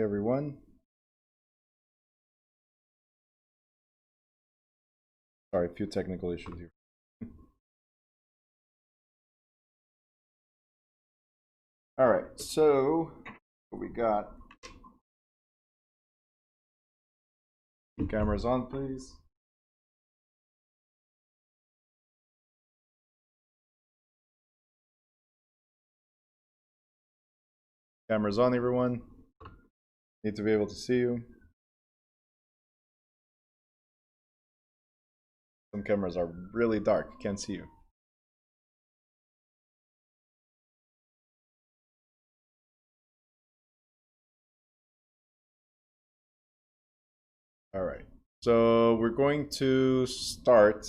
everyone. Sorry, a few technical issues here. All right, so what we got? Cameras on, please. Cameras on, everyone. Need to be able to see you. Some cameras are really dark, can't see you. All right, so we're going to start.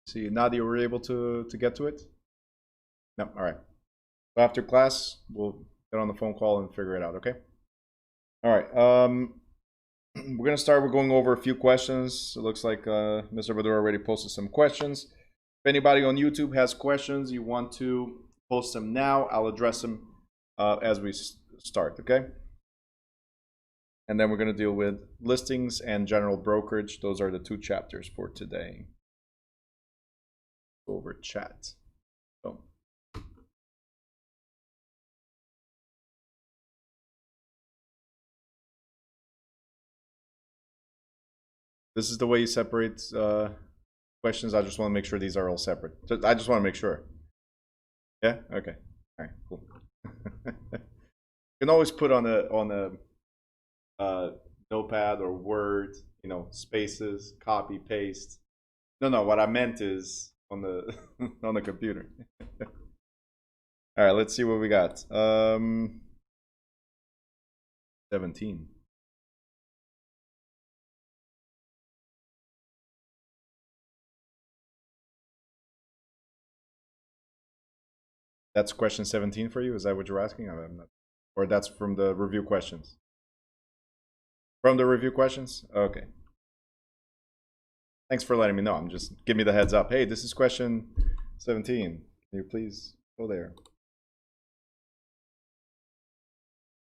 See, Nadia, were you able to get to it? No, all right. So after class, we'll get on the phone call and figure it out, okay? All right, we're gonna start with going over a few questions. It looks like Mr. Badur already posted some questions. If anybody on YouTube has questions, you want to post them now, I'll address them as we start, okay? And then we're gonna deal with listings and general brokerage. Those are the two chapters for today. Over chat. So. This is the way you separate questions. I just want to make sure these are all separate. I just want to make sure. Yeah. Okay. All right. Cool. You can always put on a notepad or Word, you know, spaces, copy, paste. No. What I meant is on the on the computer. All right. Let's see what we got. 17. That's question 17 for you? Is that what you're asking? I'm not, or that's from the review questions? From the review questions? Okay. Thanks for letting me know. I'm just give me the heads up. Hey, this is question 17. Can you please go there?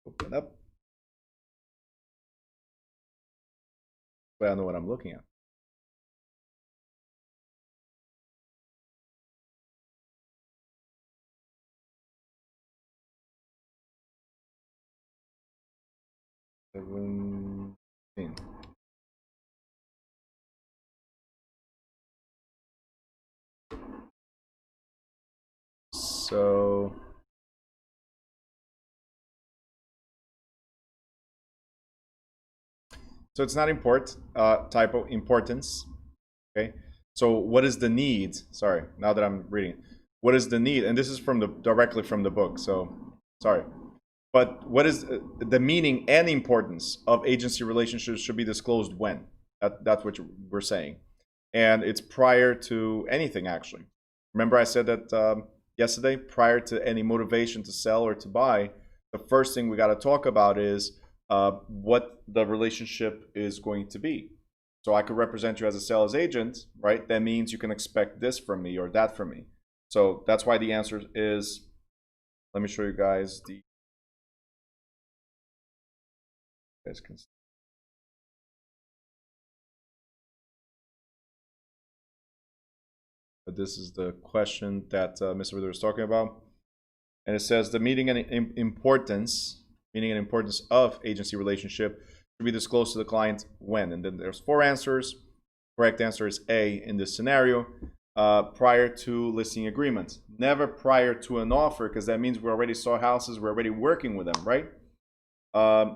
Open up. Well, I know what I'm looking at. So it's not typo, importance. Okay. So what is the need? Sorry, now that I'm reading, what is the need? And this is from directly from the book. So sorry, but what is the meaning and importance of agency relationships should be disclosed when? That's what we're saying, and it's prior to anything actually. Remember I said that yesterday, prior to any motivation to sell or to buy, the first thing we got to talk about is what the relationship is going to be. So I could represent you as a sales agent, right? That means you can expect this from me or that from me. So that's why the answer is, let me show you guys the, you guys can see. But this is the question that Mr. Ritter was talking about. And it says the meaning and importance of agency relationship should be disclosed to the client when. And then there's 4 answers. Correct answer is A in this scenario. Prior to listing agreement. Never prior to an offer, because that means we already saw houses, we're already working with them, right?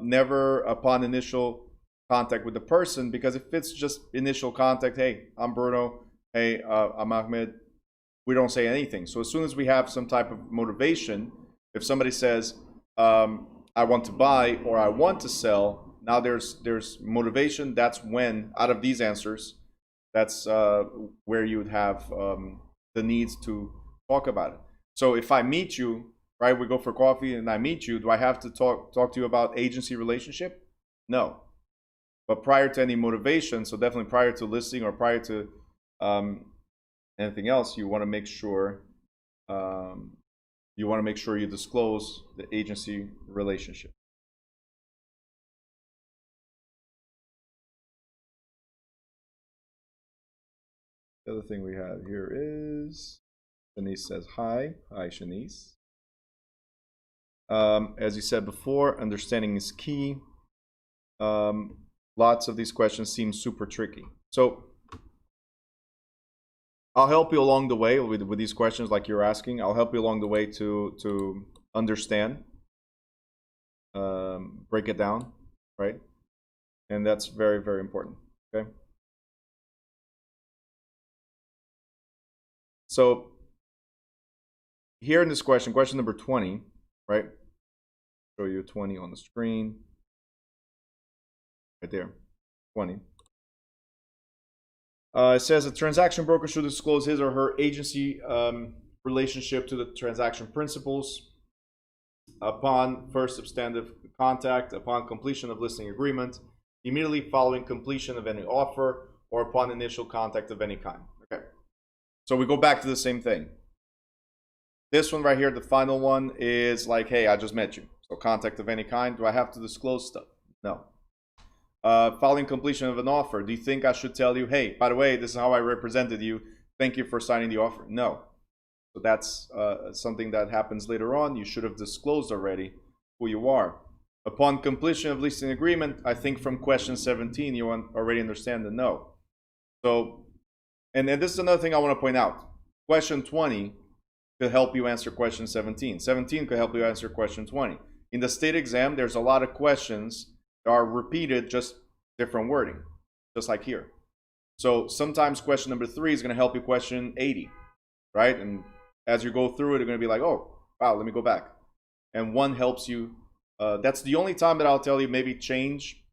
Never upon initial contact with the person, because if it's just initial contact, hey, I'm Bruno, hey, I'm Ahmed, we don't say anything. So as soon as we have some type of motivation, if somebody says, I want to buy or I want to sell, now there's motivation. That's when, out of these answers, that's where you would have the needs to talk about it. So if I meet you, right, we go for coffee and I meet you, do I have to talk to you about agency relationship? No. But prior to any motivation, so definitely prior to listing or prior to anything else, you want to make sure you want to make sure you disclose the agency relationship. The other thing we have here is, Shanice says, hi. Hi, Shanice. As you said before, understanding is key. Lots of these questions seem super tricky. So I'll help you along the way with these questions like you're asking. I'll help you along the way to understand, break it down, right? And that's very, very important, okay? So here in this question number 20, right? Show you 20 on the screen. Right there, 20. It says a transaction broker should disclose his or her agency relationship to the transaction principals upon first substantive contact, upon completion of listing agreement, immediately following completion of any offer, or upon initial contact of any kind. Okay. So we go back to the same thing. This one right here, the final one, is like, hey, I just met you. So contact of any kind. Do I have to disclose stuff? No. Following completion of an offer, do you think I should tell you, hey, by the way, this is how I represented you. Thank you for signing the offer? No. So that's something that happens later on. You should have disclosed already who you are. Upon completion of listing agreement, I think from question 17, you already understand the no. So, and this is another thing I want to point out. Question 20 could help you answer question 17. 17 could help you answer question 20. In the state exam, there's a lot of questions that are repeated, just different wording, just like here. So sometimes question number 3 is going to help you question 80, right? And as you go through it, you're going to be like, oh, wow, let me go back. And one helps you. That's the only time that I'll tell you maybe change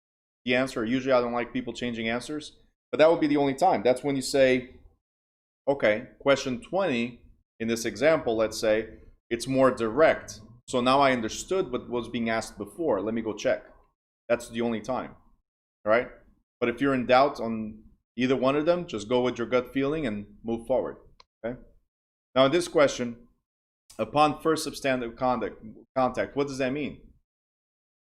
the answer. Usually I don't like people changing answers, but that would be the only time. That's when you say, okay, question 20 in this example, let's say, it's more direct. So now I understood what was being asked before. Let me go check. That's the only time, all right? But if you're in doubt on either one of them, just go with your gut feeling and move forward, okay? Now in this question, upon first substantive contact, what does that mean?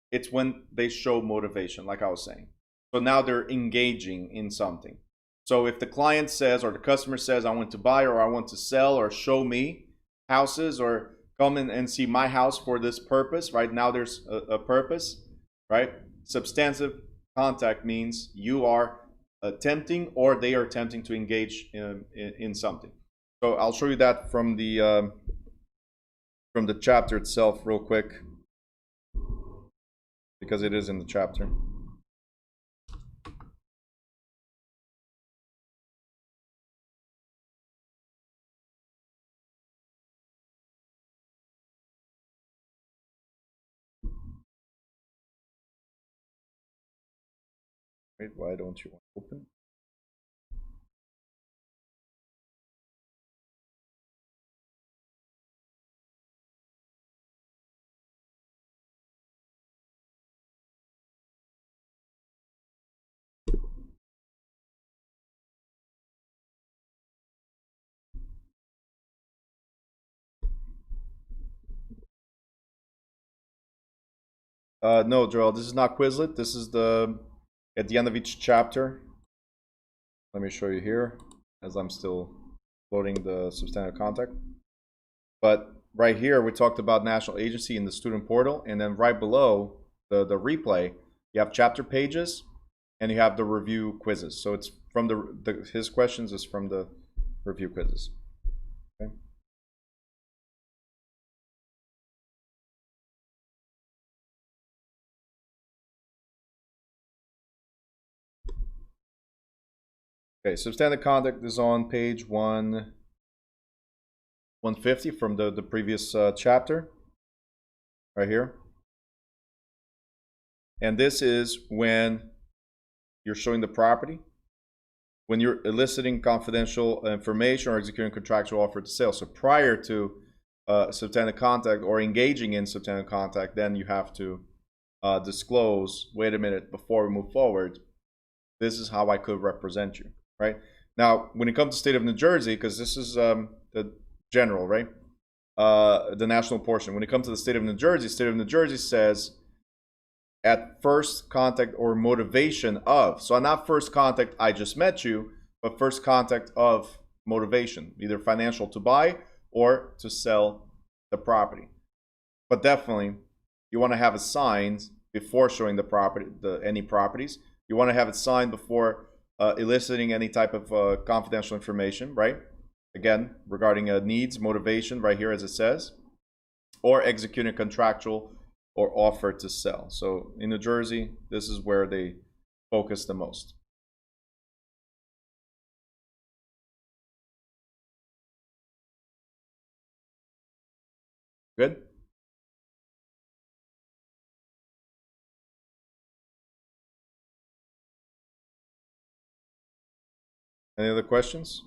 It's when they show motivation, like I was saying. So now they're engaging in something. So if the client says, or the customer says, I want to buy, or I want to sell, or show me houses, or come in and see my house for this purpose, right? Now there's a purpose, right? Substantive contact means you are attempting, or they are attempting to engage in something. So I'll show you that from the chapter itself real quick, because it is in the chapter. Wait, why don't you want to open? No, Joel, this is not Quizlet. This is at the end of each chapter. Let me show you here, as I'm still loading the substantive contact. But right here, we talked about national agency in the student portal, and then right below the replay, you have chapter pages, and you have the review quizzes. So it's from his questions is from the review quizzes. Okay. Okay, substantive conduct is on page 150 from the previous chapter, right here. And this is when you're showing the property, when you're eliciting confidential information or executing contractual offer to sale. So prior to substantive contact or engaging in substantive contact, then you have to disclose, wait a minute, before we move forward, this is how I could represent you, right? Now, when it comes to state of New Jersey, because this is the general, right? the national portion. When it comes to the state of New Jersey says at first contact or motivation of. So not first contact, I just met you, but first contact of motivation, either financial to buy or to sell the property. But definitely, you want to have it signed before showing the property, any properties. You want to have it signed before eliciting any type of confidential information, right? Again, regarding needs, motivation, right here as it says, or executing a contractual or offer to sell. So in New Jersey, this is where they focus the most. Good? Any other questions?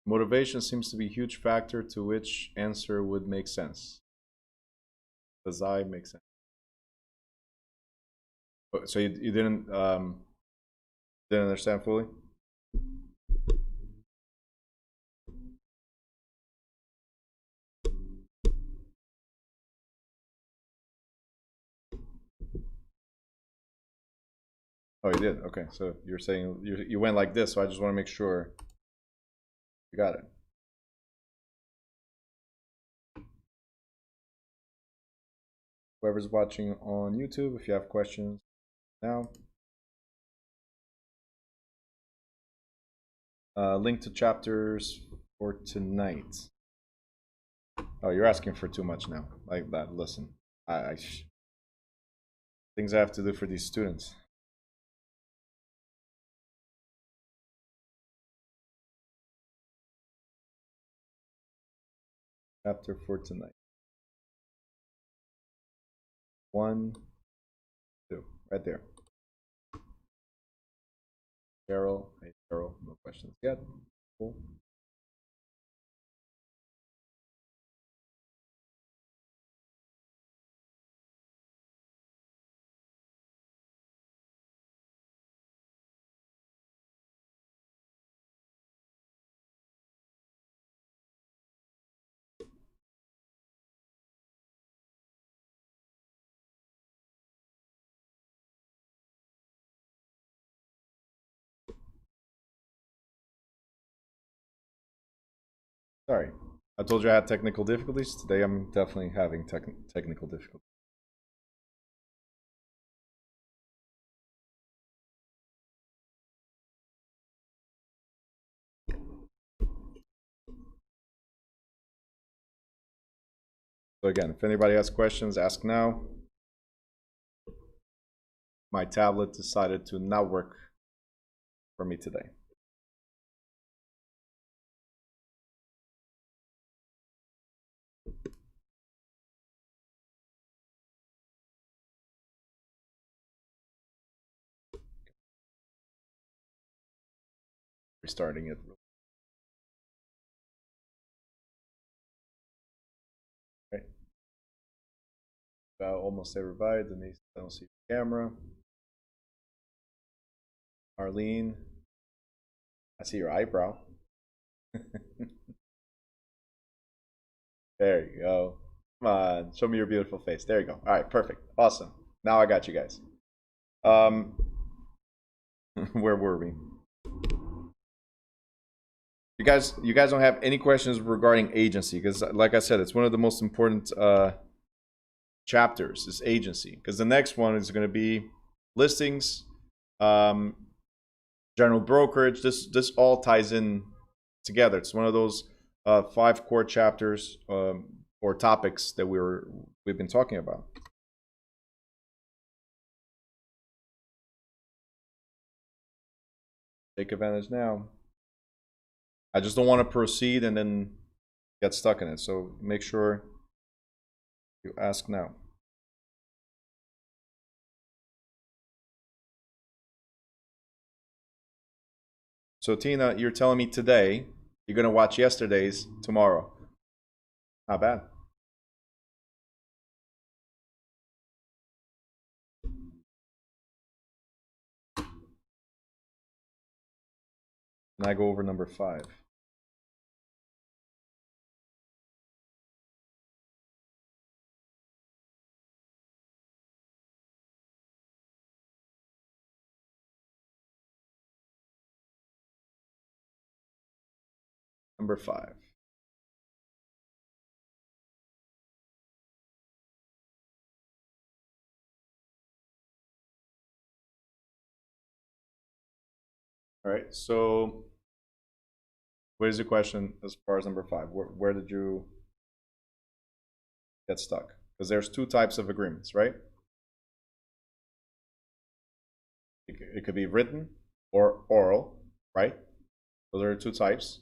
Motivation seems to be a huge factor to which answer would make sense. Does I make sense? So you didn't understand fully? Oh, you did? Okay, so you're saying you went like this, so I just want to make sure you got it. Whoever's watching on YouTube, if you have questions now. Link to chapters for tonight. Oh, you're asking for too much now. Like that. Listen, things I have to do for these students. Chapter for tonight. 1, 2, right there. Cheryl, hey Cheryl, no questions yet. Cool. Sorry, I told you I had technical difficulties. Today I'm definitely having technical difficulties. So again, if anybody has questions, ask now. My tablet decided to not work for me today. Restarting it. Okay. Almost everybody. Denise, I don't see the camera. Arlene, I see your eyebrow. There you go. Come on, show me your beautiful face. There you go. All right, perfect. Awesome. Now I got you guys. Where were we? You guys don't have any questions regarding agency, because like I said, it's one of the most important chapters is agency, because the next one is going to be listings, general brokerage. This all ties in together. It's one of those 5 core chapters or topics that we've been talking about. Take advantage now. I just don't want to proceed and then get stuck in it. So make sure you ask now. So Tina, you're telling me today You're going to watch yesterday's tomorrow. Not bad. And I go over number 5. Number 5. All right, so what is your question as far as number 5? Where did you get stuck? Because there's 2 types of agreements, right? It could be written or oral, right? So there are 2 types.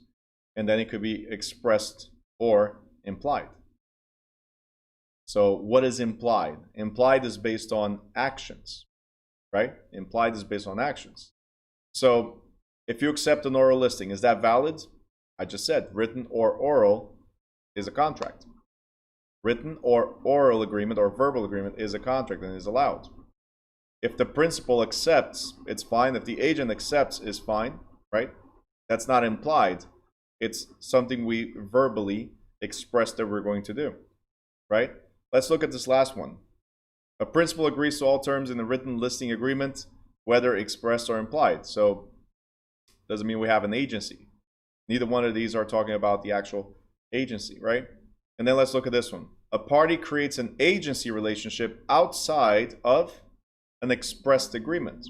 And then it could be expressed or implied. So what is implied? Implied is based on actions, right? Implied is based on actions. So if you accept an oral listing, is that valid? I just said written or oral is a contract. Written or oral agreement or verbal agreement is a contract and is allowed. If the principal accepts, it's fine. If the agent accepts, is fine, right? That's not implied. It's something we verbally express that we're going to do, right? Let's look at this last one. A principal agrees to all terms in the written listing agreement, whether expressed or implied. So doesn't mean we have an agency. Neither one of these are talking about the actual agency, right? And then let's look at this one. A party creates an agency relationship outside of an expressed agreement.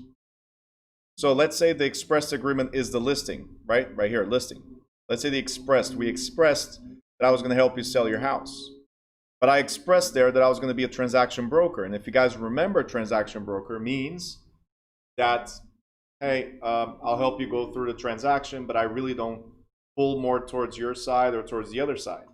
So let's say the expressed agreement is the listing, right? Right here, listing. Let's say we expressed that I was going to help you sell your house. But I expressed there that I was going to be a transaction broker. And if you guys remember, transaction broker means that, hey, I'll help you go through the transaction, but I really don't pull more towards your side or towards the other side,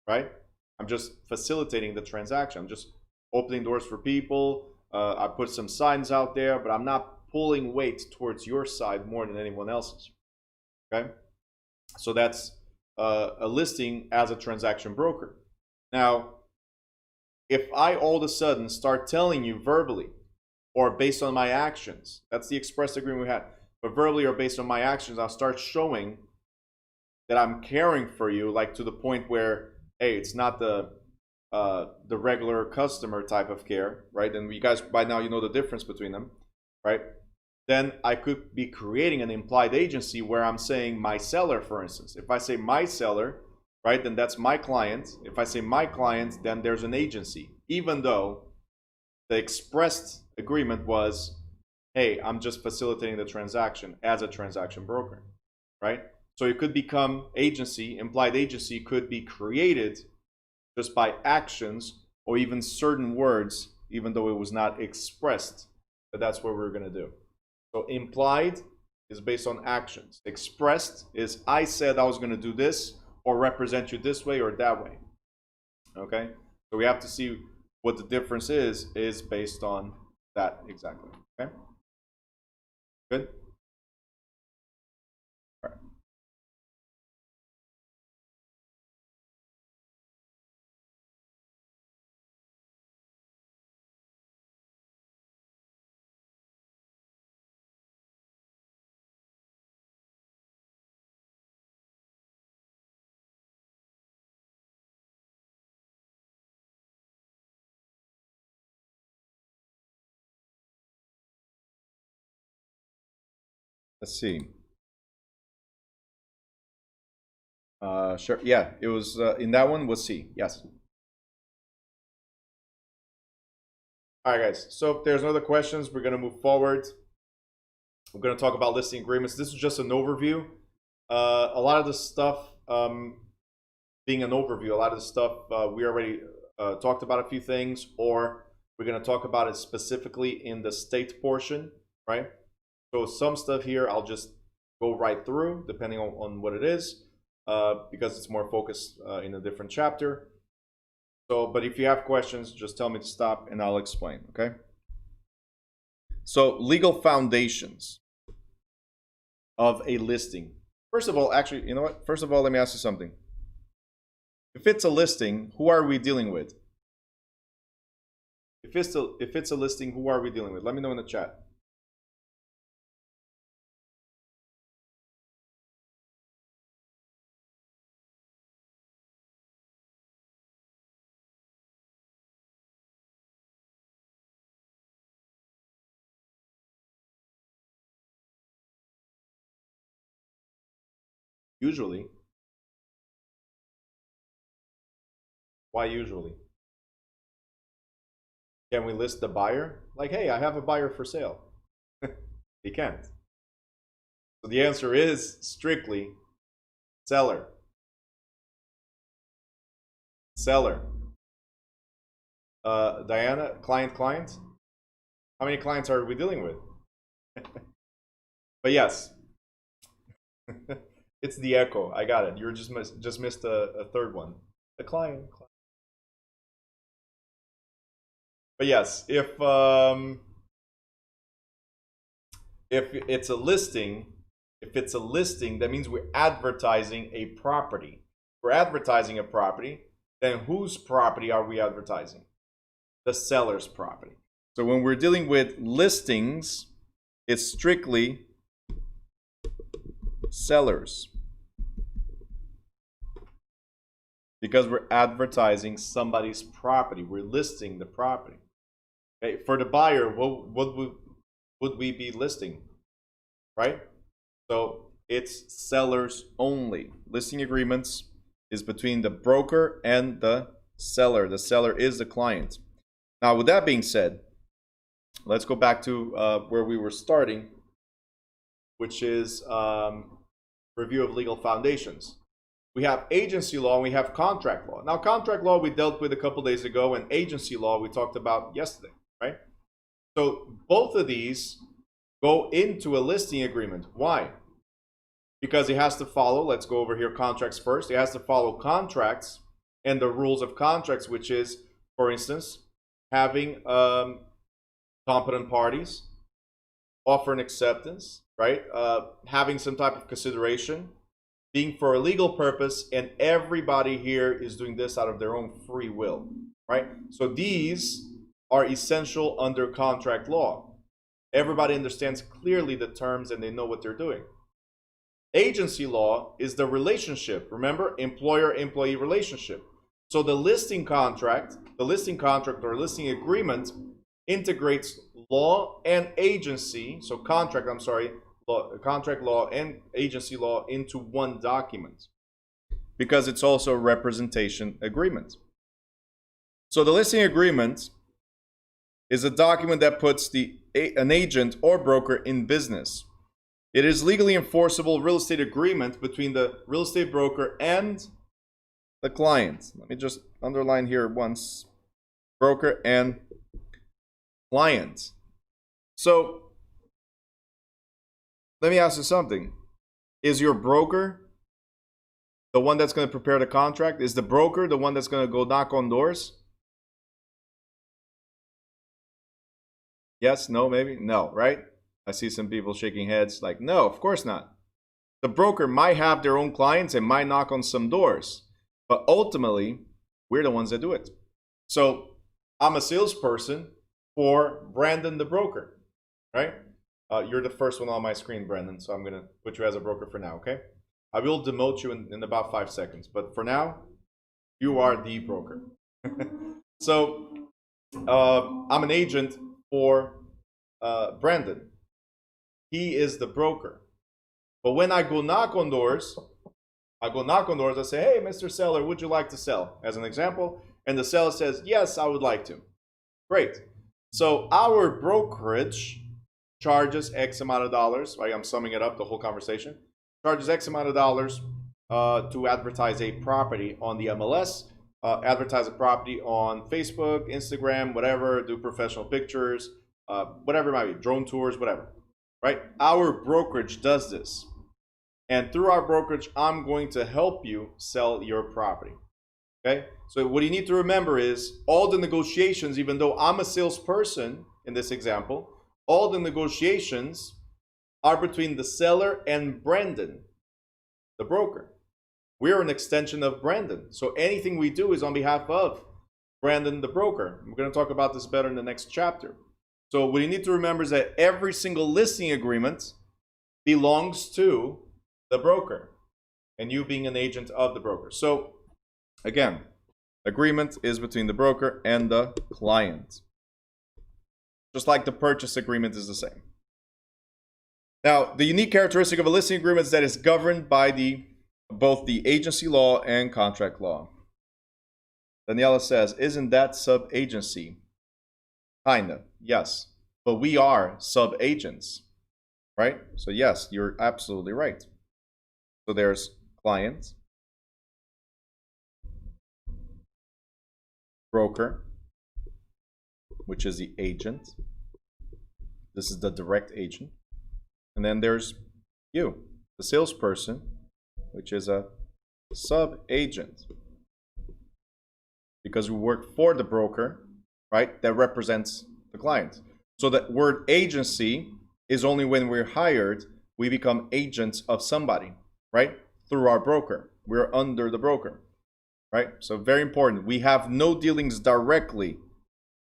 right? I'm just facilitating the transaction. I'm just opening doors for people. I put some signs out there, but I'm not pulling weight towards your side more than anyone else's, okay? So that's a listing as a transaction broker. Now, if I all of a sudden start telling you verbally or based on my actions, that's the express agreement we had, but verbally or based on my actions, I'll start showing that I'm caring for you, like to the point where, hey, it's not the regular customer type of care, right? And you guys, by now, you know the difference between them, right? Then I could be creating an implied agency where I'm saying my seller, for instance. If I say my seller, right, then that's my client. If I say my client, then there's an agency. Even though the expressed agreement was, hey, I'm just facilitating the transaction as a transaction broker, right? So it could become agency, implied agency could be created just by actions or even certain words, even though it was not expressed. But that's what we're going to do. So implied is based on actions. Expressed is I said I was going to do this or represent you this way or that way. Okay? So we have to see what the difference is based on that exactly. Okay? Good? All right. Let's see. Sure. Yeah, it was in that one was C. Yes. All right, guys. So if there's no other questions, we're going to move forward. We're going to talk about listing agreements. This is just an overview. A lot of the stuff being an overview, a lot of the stuff we already talked about a few things, or we're going to talk about it specifically in the state portion, right? So some stuff here I'll just go right through depending on what it is because it's more focused in a different chapter. So, but if you have questions, just tell me to stop and I'll explain, okay? So legal foundations of a listing. First of all, actually, you know what? First of all, let me ask you something. If it's a listing, who are we dealing with? If it's a listing, who are we dealing with? Let me know in the chat. Usually. Why usually? Can we list the buyer? Like, hey, I have a buyer for sale. You can't. So the answer is strictly seller. Seller. Diana, client. How many clients are we dealing with? But yes. It's the echo. I got it. You just missed a third one. The client. But yes, if it's a listing, that means we're advertising a property. If we're advertising a property, then whose property are we advertising? The seller's property. So when we're dealing with listings, it's strictly sellers, because we're advertising somebody's property. We're listing the property. Okay? For the buyer, what would we be listing? Right? So it's sellers only. Listing agreements is between the broker and the seller. The seller is the client. Now, with that being said, let's go back to where we were starting, which is review of legal foundations. We have agency law and we have contract law. Now, contract law we dealt with a couple days ago, and agency law we talked about yesterday, right? So both of these go into a listing agreement. Why? Because it has to follow, let's go over here, contracts first. It has to follow contracts and the rules of contracts, which is, for instance, having competent parties, offer and acceptance, right? Having some type of consideration, being for a legal purpose, and everybody here is doing this out of their own free will, right? So these are essential under contract law. Everybody understands clearly the terms and they know what they're doing. Agency law is the relationship. Remember, employer-employee relationship. So the listing contract or listing agreement integrates law and agency, so contract law and agency law into one document, because it's also a representation agreement. So the listing agreement is a document that puts an agent or broker in business. It is legally enforceable real estate agreement between the real estate broker and the client. Let me just underline here once. Broker and client. So let me ask you something. Is your broker the one that's going to prepare the contract? Is the broker the one that's going to go knock on doors? Yes, no, maybe? No, right? I see some people shaking heads like, no, of course not. The broker might have their own clients and might knock on some doors, but ultimately, we're the ones that do it. So I'm a salesperson for Brandon the broker, right? You're the first one on my screen, Brandon, so I'm going to put you as a broker for now, okay? I will demote you in about 5 seconds, but for now, you are the broker. So I'm an agent for Brandon. He is the broker. But when I go knock on doors, I say, hey, Mr. Seller, would you like to sell? As an example. And the seller says, yes, I would like to. Great. So our brokerage charges X amount of dollars, right? I'm summing it up, the whole conversation. Charges X amount of dollars to advertise a property on the MLS, advertise a property on Facebook, Instagram, whatever, do professional pictures, whatever it might be, drone tours, whatever, right? Our brokerage does this. And through our brokerage, I'm going to help you sell your property, okay? So what you need to remember is all the negotiations, even though I'm a salesperson in this example, all the negotiations are between the seller and Brandon. the broker. We're an extension of Brandon. So anything we do is on behalf of Brandon, the broker. We're going to talk about this better in the next chapter. So what you need to remember is that every single listing agreement belongs to the broker, and you being an agent of the broker. So again, agreement is between the broker and the client. Just like the purchase agreement is the same. Now, the unique characteristic of a listing agreement is that it's governed by both the agency law and contract law. Daniela says, isn't that sub-agency? Kinda, yes. But we are sub-agents, right? So yes, you're absolutely right. So there's client, broker, which is the agent. This is the direct agent. And then there's you, the salesperson, which is a sub-agent. Because we work for the broker, right, that represents the client. So that word agency is only when we're hired, we become agents of somebody, right? Through our broker. We're under the broker, right? So very important. We have no dealings directly.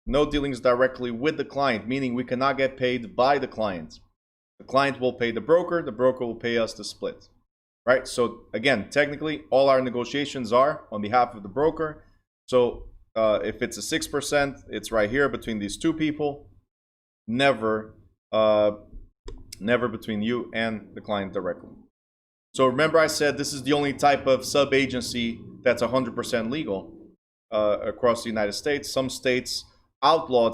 No dealings directly with the client, meaning we cannot get paid by the client. The client will pay the broker will pay us the split, right? So again, technically, all our negotiations are on behalf of the broker. So if it's a 6%, it's right here between these two people. Never between you and the client directly. So remember I said this is the only type of sub-agency that's 100% legal across the United States. Some states outlawed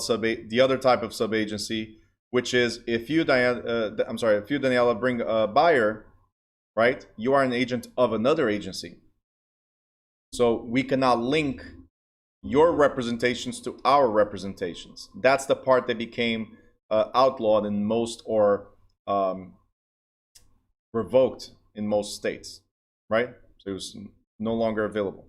the other type of sub-agency, which is if you, Daniela, bring a buyer, right, you are an agent of another agency. So we cannot link your representations to our representations. That's the part that became outlawed in most or revoked in most states, right? So it was no longer available.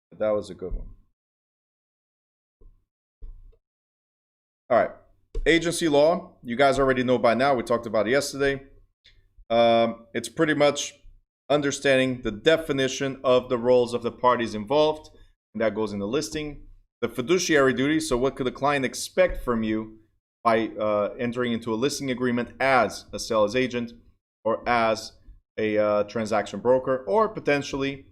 But that was a good one. All right. Agency law, you guys already know by now. We talked about it yesterday. It's pretty much understanding the definition of the roles of the parties involved. And that goes in the listing. The fiduciary duties, so what could the client expect from you by entering into a listing agreement as a sales agent or as a transaction broker, or potentially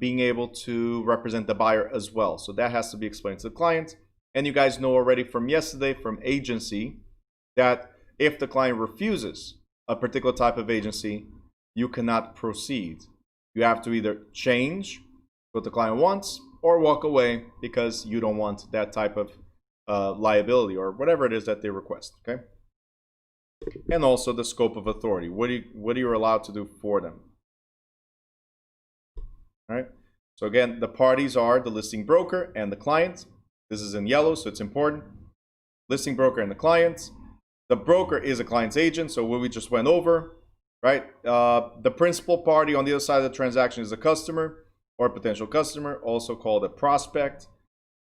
being able to represent the buyer as well. So that has to be explained to the client. And you guys know already from yesterday from agency that if the client refuses a particular type of agency, you cannot proceed. You have to either change what the client wants or walk away because you don't want that type of liability or whatever it is that they request, okay? And also the scope of authority. What are you allowed to do for them? All right? So again, the parties are the listing broker and the client. This is in yellow, so it's important. Listing broker and the client. The broker is a client's agent, so what we just went over, right? The principal party on the other side of the transaction is a customer or a potential customer, also called a prospect.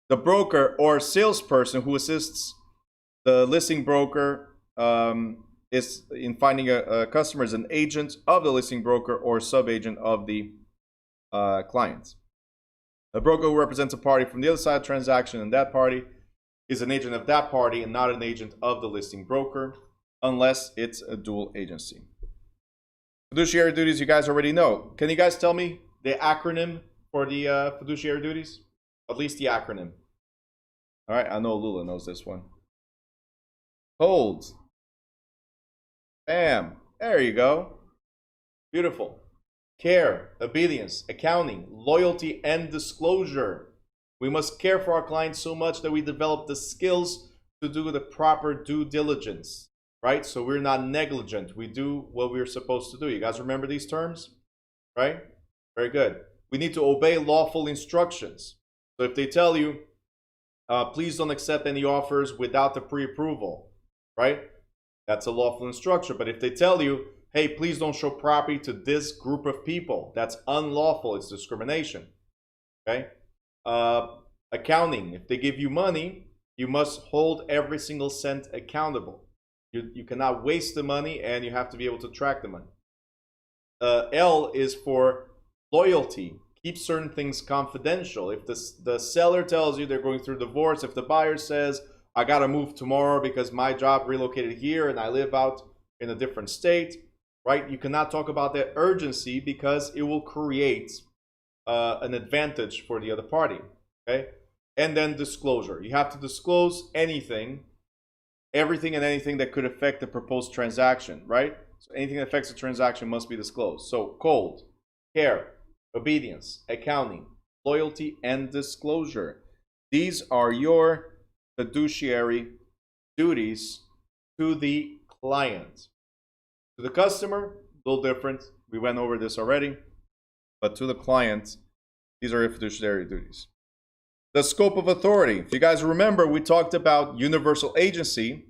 The broker or salesperson who assists the listing broker is in finding a customer is an agent of the listing broker or sub-agent of the client. A broker who represents a party from the other side of the transaction and that party is an agent of that party and not an agent of the listing broker unless it's a dual agency. Fiduciary duties, you guys already know. Can you guys tell me the acronym for the fiduciary duties? At least the acronym. All right, I know Lula knows this one. Hold. Bam. There you go. Beautiful. Care, obedience, accounting, loyalty, and disclosure. We must care for our clients so much that we develop the skills to do the proper due diligence, right? So we're not negligent. We do what we're supposed to do. You guys remember these terms, right? Very good. We need to obey lawful instructions. So if they tell you, please don't accept any offers without the pre-approval, right? That's a lawful instruction. But if they tell you, hey, please don't show property to this group of people, that's unlawful. It's discrimination, okay? Accounting, if they give you money, you must hold every single cent accountable. You cannot waste the money, and you have to be able to track the money. L is for loyalty. Keep certain things confidential. If the seller tells you they're going through divorce, if the buyer says, I gotta move tomorrow because my job relocated here and I live out in a different state, right? You cannot talk about that urgency because it will create an advantage for the other party, okay? And then disclosure. You have to disclose anything, everything and anything that could affect the proposed transaction, right? So anything that affects the transaction must be disclosed. So cold, care, obedience, accounting, loyalty, and disclosure. These are your fiduciary duties to the client. To the customer, a little different. We went over this already. But to the client, these are your fiduciary duties. The scope of authority. If you guys remember, we talked about universal agency,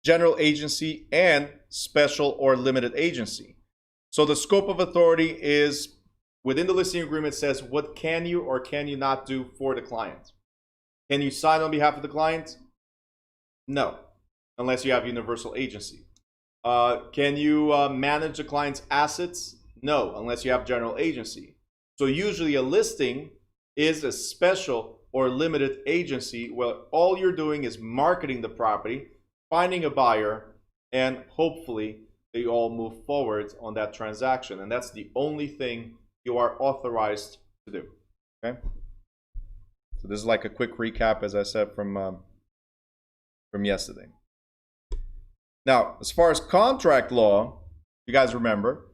general agency, and special or limited agency. So the scope of authority is within the listing agreement. Says what can you or can you not do for the client. Can you sign on behalf of the client? No, unless you have universal agency. Can you manage the client's assets? No, unless you have general agency. So usually a listing is a special or limited agency where all you're doing is marketing the property, finding a buyer, and hopefully they all move forward on that transaction. And that's the only thing you are authorized to do. Okay. So this is like a quick recap, as I said, from yesterday. Now, as far as contract law, you guys remember,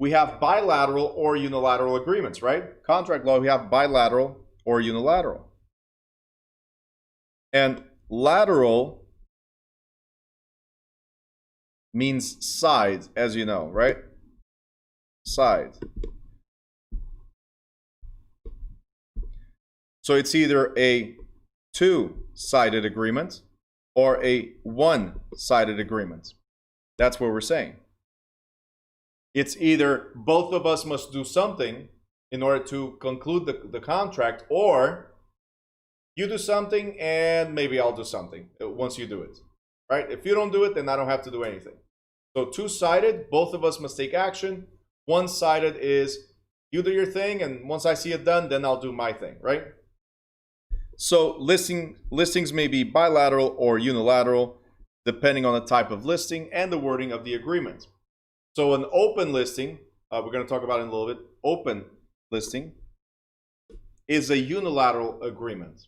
we have bilateral or unilateral agreements, right? Contract law, we have bilateral or unilateral. And lateral means side, as you know, right? Side. So it's either a two-sided agreement or a one-sided agreement. That's what we're saying. It's either both of us must do something in order to conclude the contract, or you do something and maybe I'll do something once you do it, right? If you don't do it, then I don't have to do anything. So two-sided, both of us must take action. One-sided is you do your thing, and once I see it done, then I'll do my thing, right? So listings may be bilateral or unilateral, depending on the type of listing and the wording of the agreement. So an open listing, we're going to talk about it in a little bit. Open listing is a unilateral agreement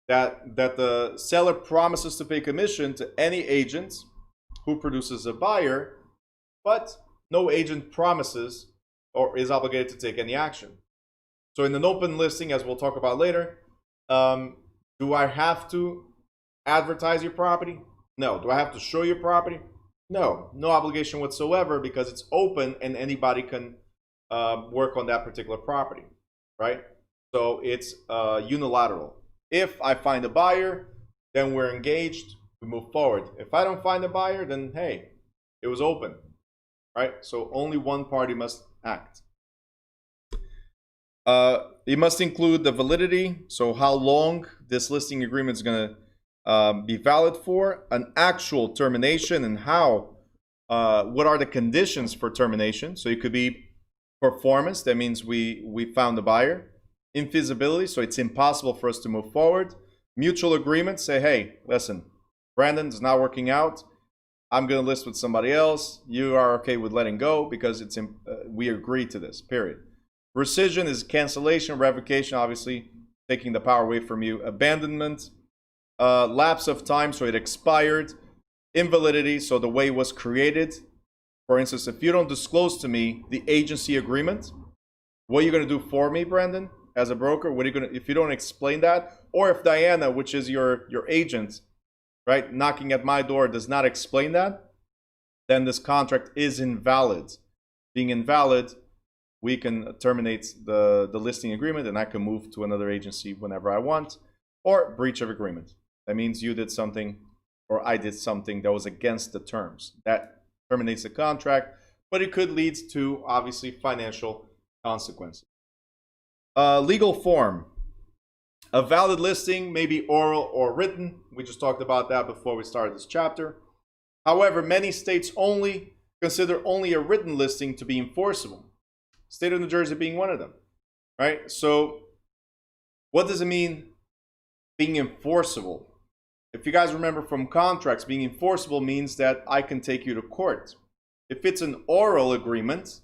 that the seller promises to pay commission to any agent who produces a buyer, but no agent promises or is obligated to take any action. So in an open listing, as we'll talk about later, do I have to advertise your property? No. Do I have to show your property? No. No obligation whatsoever, because it's open and anybody can work on that particular property, right? So it's unilateral. If I find a buyer, then we're engaged, we move forward. If I don't find a buyer, then hey, it was open, right? So only one party must act. It must include the validity, so how long this listing agreement is going to be valid for, an actual termination, and how, what are the conditions for termination. So it could be performance, that means we found a buyer. Infeasibility, so it's impossible for us to move forward. Mutual agreement, say, hey, listen, Brandon, it's not working out. I'm going to list with somebody else. You are okay with letting go because we agreed to this, period. Rescission is cancellation, revocation, obviously, taking the power away from you. Abandonment, lapse of time, so it expired. Invalidity, so the way it was created. For instance, if you don't disclose to me the agency agreement, what are you going to do for me, Brandon, as a broker? What are you going to, if you don't explain that? Or if Diana, which is your agent, right, knocking at my door, does not explain that, then this contract is invalid. Being invalid, we can terminate the listing agreement, and I can move to another agency whenever I want. Or breach of agreement. That means you did something or I did something that was against the terms. That terminates the contract, but it could lead to, obviously, financial consequences. Legal form. A valid listing may be oral or written. We just talked about that before we started this chapter. However, many states consider only a written listing to be enforceable. State of New Jersey being one of them, right? So what does it mean being enforceable? If you guys remember from contracts, being enforceable means that I can take you to court. If it's an oral agreement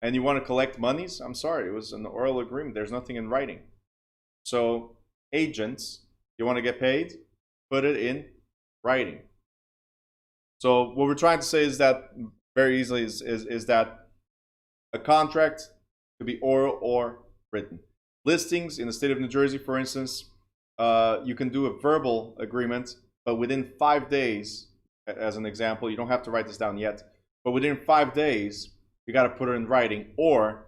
and you want to collect monies, I'm sorry, it was an oral agreement. There's nothing in writing. So agents, you want to get paid, put it in writing. So what we're trying to say is that very easily is that a contract could be oral or written. Listings in the state of New Jersey, for instance, you can do a verbal agreement, but within 5 days, as an example, you don't have to write this down yet, but within 5 days, you got to put it in writing or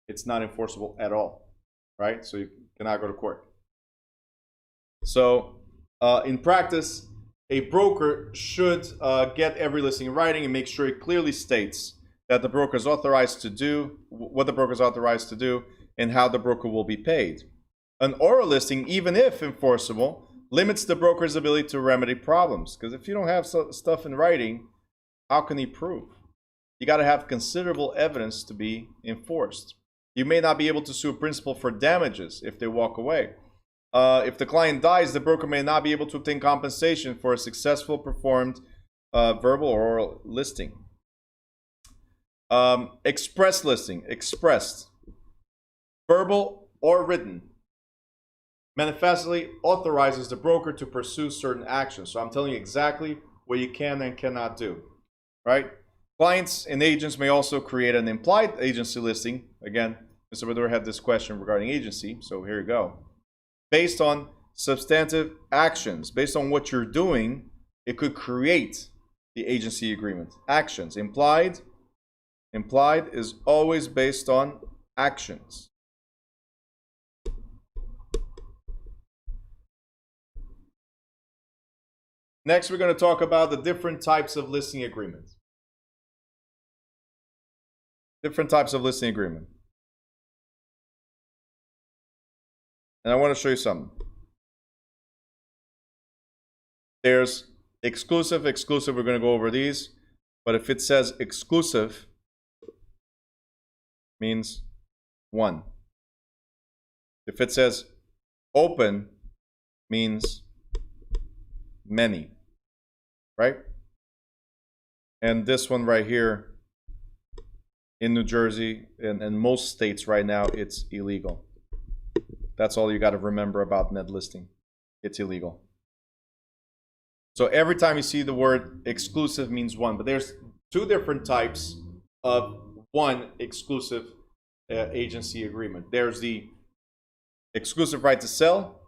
it's not enforceable at all, right? So you cannot go to court. So in practice, a broker should get every listing in writing and make sure it clearly states that the broker is authorized to do, what the broker is authorized to do, and how the broker will be paid. An oral listing, even if enforceable, limits the broker's ability to remedy problems. Because if you don't have stuff in writing, how can he prove? You got to have considerable evidence to be enforced. You may not be able to sue a principal for damages if they walk away. If the client dies, the broker may not be able to obtain compensation for a successful performed verbal or oral listing. Express listing, expressed, verbal or written, manifestly authorizes the broker to pursue certain actions. So I'm telling you exactly what you can and cannot do, right? Clients and agents may also create an implied agency listing. Again, Mr. Bador had this question regarding agency, so here you go. Based on substantive actions, based on what you're doing, it could create the agency agreement. Actions, implied is always based on actions. Next, we're going to talk about the different types of listing agreements. Different types of listing agreement. And I want to show you something. There's exclusive, exclusive. We're going to go over these. But if it says exclusive, means one. If it says open, means many. Right? And this one right here in New Jersey and most states right now, it's illegal. That's all you got to remember about net listing. It's illegal. So every time you see the word exclusive means one, but there's two different types of one exclusive agency agreement. There's the exclusive right to sell,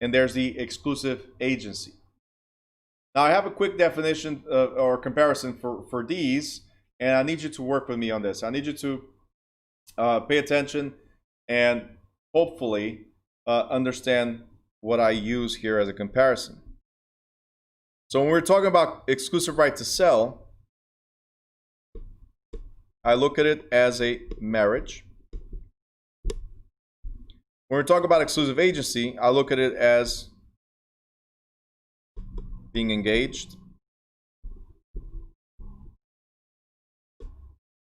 and there's the exclusive agency. Now I have a quick definition or comparison for these, and I need you to work with me on this. I need you to pay attention and hopefully understand what I use here as a comparison. So when we're talking about exclusive right to sell, I look at it as a marriage. When we're talking about exclusive agency, I look at it as being engaged.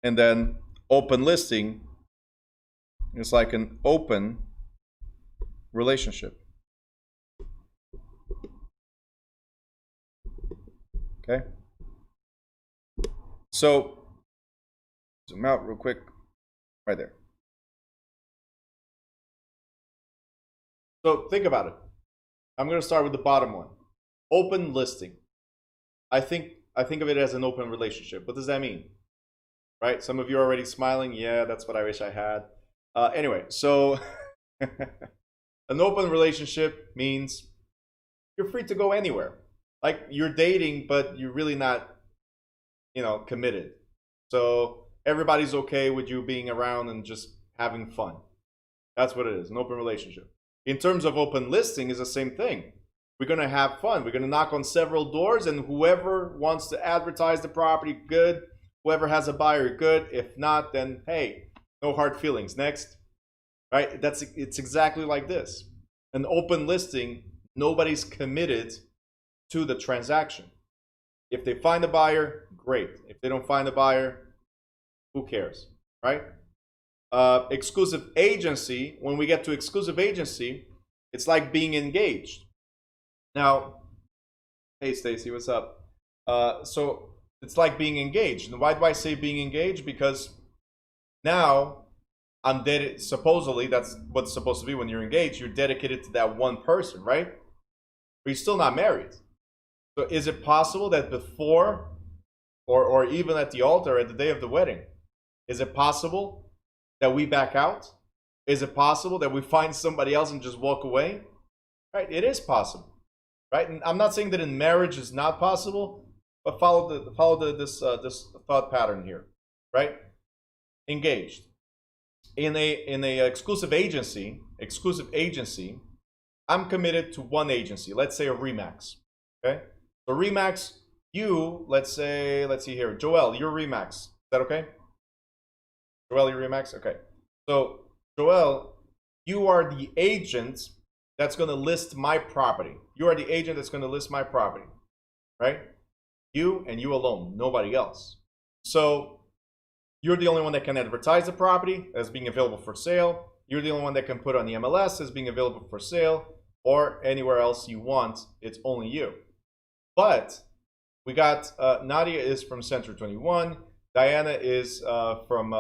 And then open listing is like an open relationship. Okay? So, zoom out real quick. Right there. So, think about it. I'm going to start with the bottom one. Open listing. I think of it as an open relationship. What does that mean? Right? Some of you are already smiling. Yeah, that's what I wish I had. Anyway, so an open relationship means you're free to go anywhere. Like you're dating, but you're really not, committed. So everybody's okay with you being around and just having fun. That's what it is, an open relationship. In terms of open listing, is the same thing. We're going to have fun. We're going to knock on several doors, and whoever wants to advertise the property, good. Whoever has a buyer, good. If not, then hey, no hard feelings. Next. right? It's exactly like this. An open listing, nobody's committed to the transaction. If they find a buyer, great. If they don't find a buyer, who cares, right? Exclusive agency, when we get to exclusive agency, it's like being engaged. Now, hey Stacy, what's up? So it's like being engaged. And why do I say being engaged? Because now I'm dedicated. Supposedly, that's what's supposed to be when you're engaged. You're dedicated to that one person, right? But you're still not married. So is it possible that before, or even at the altar, at the day of the wedding, is it possible that we back out? Is it possible that we find somebody else and just walk away? Right? It is possible. Right? And I'm not saying that in marriage is not possible, but follow this thought pattern here. Right? Engaged. In a exclusive agency, I'm committed to one agency. Let's say a Remax. Okay? So Remax, let's see here, Joel, you're Remax. Is that okay? Joel, you're Remax? Okay. So, Joel, you are the agent that's going to list my property. You are the agent that's going to list my property, right? You and you alone, nobody else. So, you're the only one that can advertise the property as being available for sale. You're the only one that can put on the MLS as being available for sale, or anywhere else you want. It's only you. But we got Nadia is from Center 21. Diana is from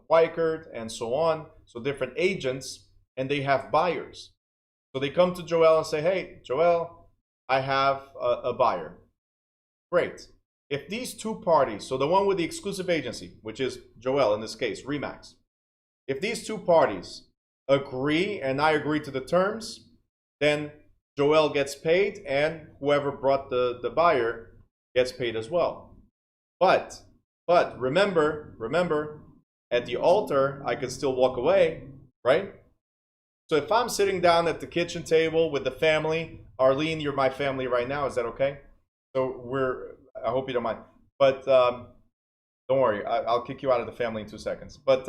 Wykert, and so on. So different agents, and they have buyers. So they come to Joel and say, hey, Joel, I have a buyer. Great. If these two parties, so the one with the exclusive agency, which is Joel in this case, Remax, if these two parties agree and I agree to the terms, then Joel gets paid and whoever brought the buyer gets paid as well. But remember, at the altar, I could still walk away, right? So if I'm sitting down at the kitchen table with the family, Arlene, you're my family right now, is that okay? So I hope you don't mind. But don't worry, I'll kick you out of the family in 2 seconds. But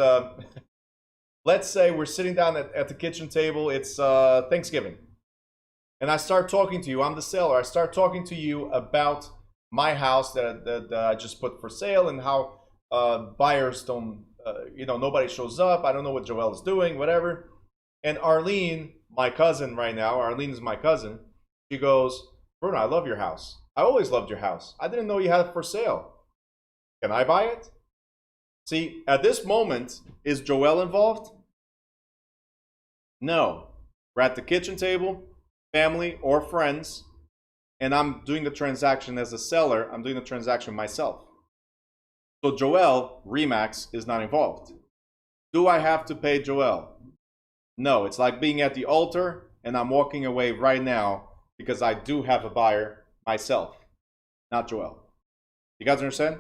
let's say we're sitting down at the kitchen table, it's Thanksgiving. And I start talking to you, I'm the seller, I start talking to you about my house that I just put for sale and how buyers don't, nobody shows up. I don't know what Joel is doing, whatever. And Arlene, my cousin right now, Arlene is my cousin. She goes, Bruno, I love your house. I always loved your house. I didn't know you had it for sale. Can I buy it? See, at this moment, is Joel involved? No. We're at the kitchen table, family or friends, and I'm doing the transaction as a seller. I'm doing the transaction myself. So Joel, Remax, is not involved. Do I have to pay Joel? No, it's like being at the altar and I'm walking away right now because I do have a buyer myself, not Joel. You guys understand?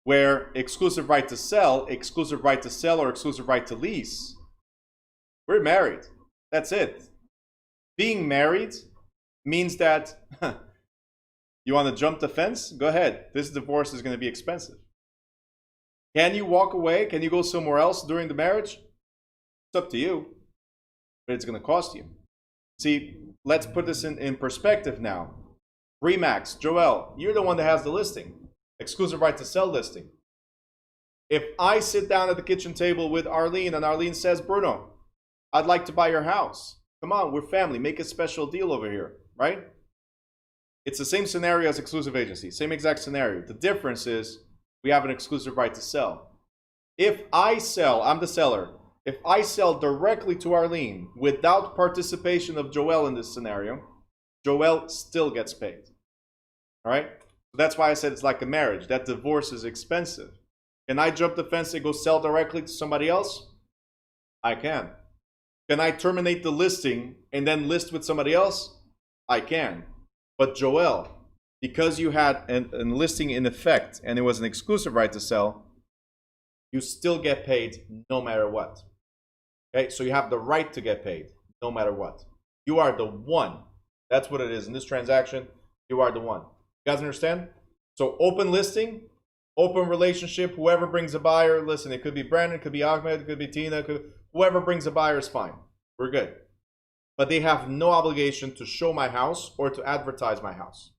Where exclusive right to sell, or exclusive right to lease, we're married. That's it. Being married means that you want to jump the fence? Go ahead. This divorce is going to be expensive. Can you walk away? Can you go somewhere else during the marriage? It's up to you, but it's going to cost you. See, let's put this in perspective now. Remax, Joel, you're the one that has the listing. Exclusive right to sell listing. If I sit down at the kitchen table with Arlene and Arlene says, Bruno, I'd like to buy your house. Come on, we're family. Make a special deal over here, right? It's the same scenario as exclusive agency. Same exact scenario. The difference is we have an exclusive right to sell. If I sell, I'm the seller. If I sell directly to Arlene without participation of Joel in this scenario, Joel still gets paid. All right? So that's why I said it's like a marriage. That divorce is expensive. Can I jump the fence and go sell directly to somebody else? I can. Can I terminate the listing and then list with somebody else? I can. But Joel, because you had a listing in effect and it was an exclusive right to sell, you still get paid no matter what. Okay, so you have the right to get paid no matter what. You are the one. That's what it is in this transaction. You are the one. You guys understand? So open listing, Open relationship, whoever brings a buyer, listen, it could be Brandon, it could be Ahmed, it could be Tina, whoever brings a buyer is fine. We're good. But they have no obligation to show my house or to advertise my house.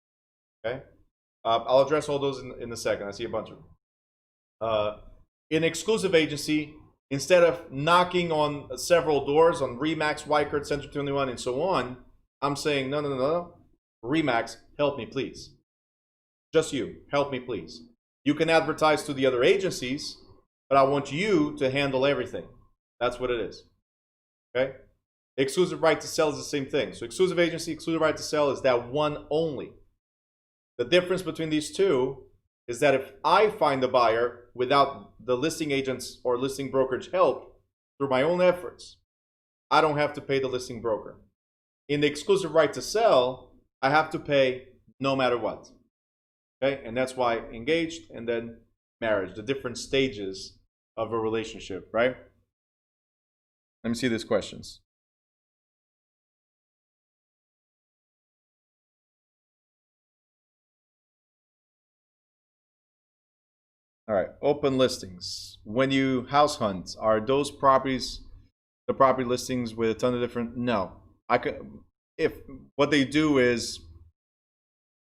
Okay? I'll address all those in a second. I see a bunch of them. In exclusive agency, instead of knocking on several doors on Remax, Wycard, Century 21, and so on, I'm saying, no. Remax, help me, please. Just you, help me, please. You can advertise to the other agencies, but I want you to handle everything. That's what it is. Okay? Exclusive right to sell is the same thing. So exclusive agency, exclusive right to sell is that one only. The difference between these two is that if I find a buyer without the listing agents or listing brokerage help through my own efforts, I don't have to pay the listing broker. In the exclusive right to sell, I have to pay no matter what. Okay, and that's why engaged and then marriage, the different stages of a relationship, right? Let me see these questions. All right, open listings. When you house hunt, are those properties the property listings with a ton of different? No. If what they do is,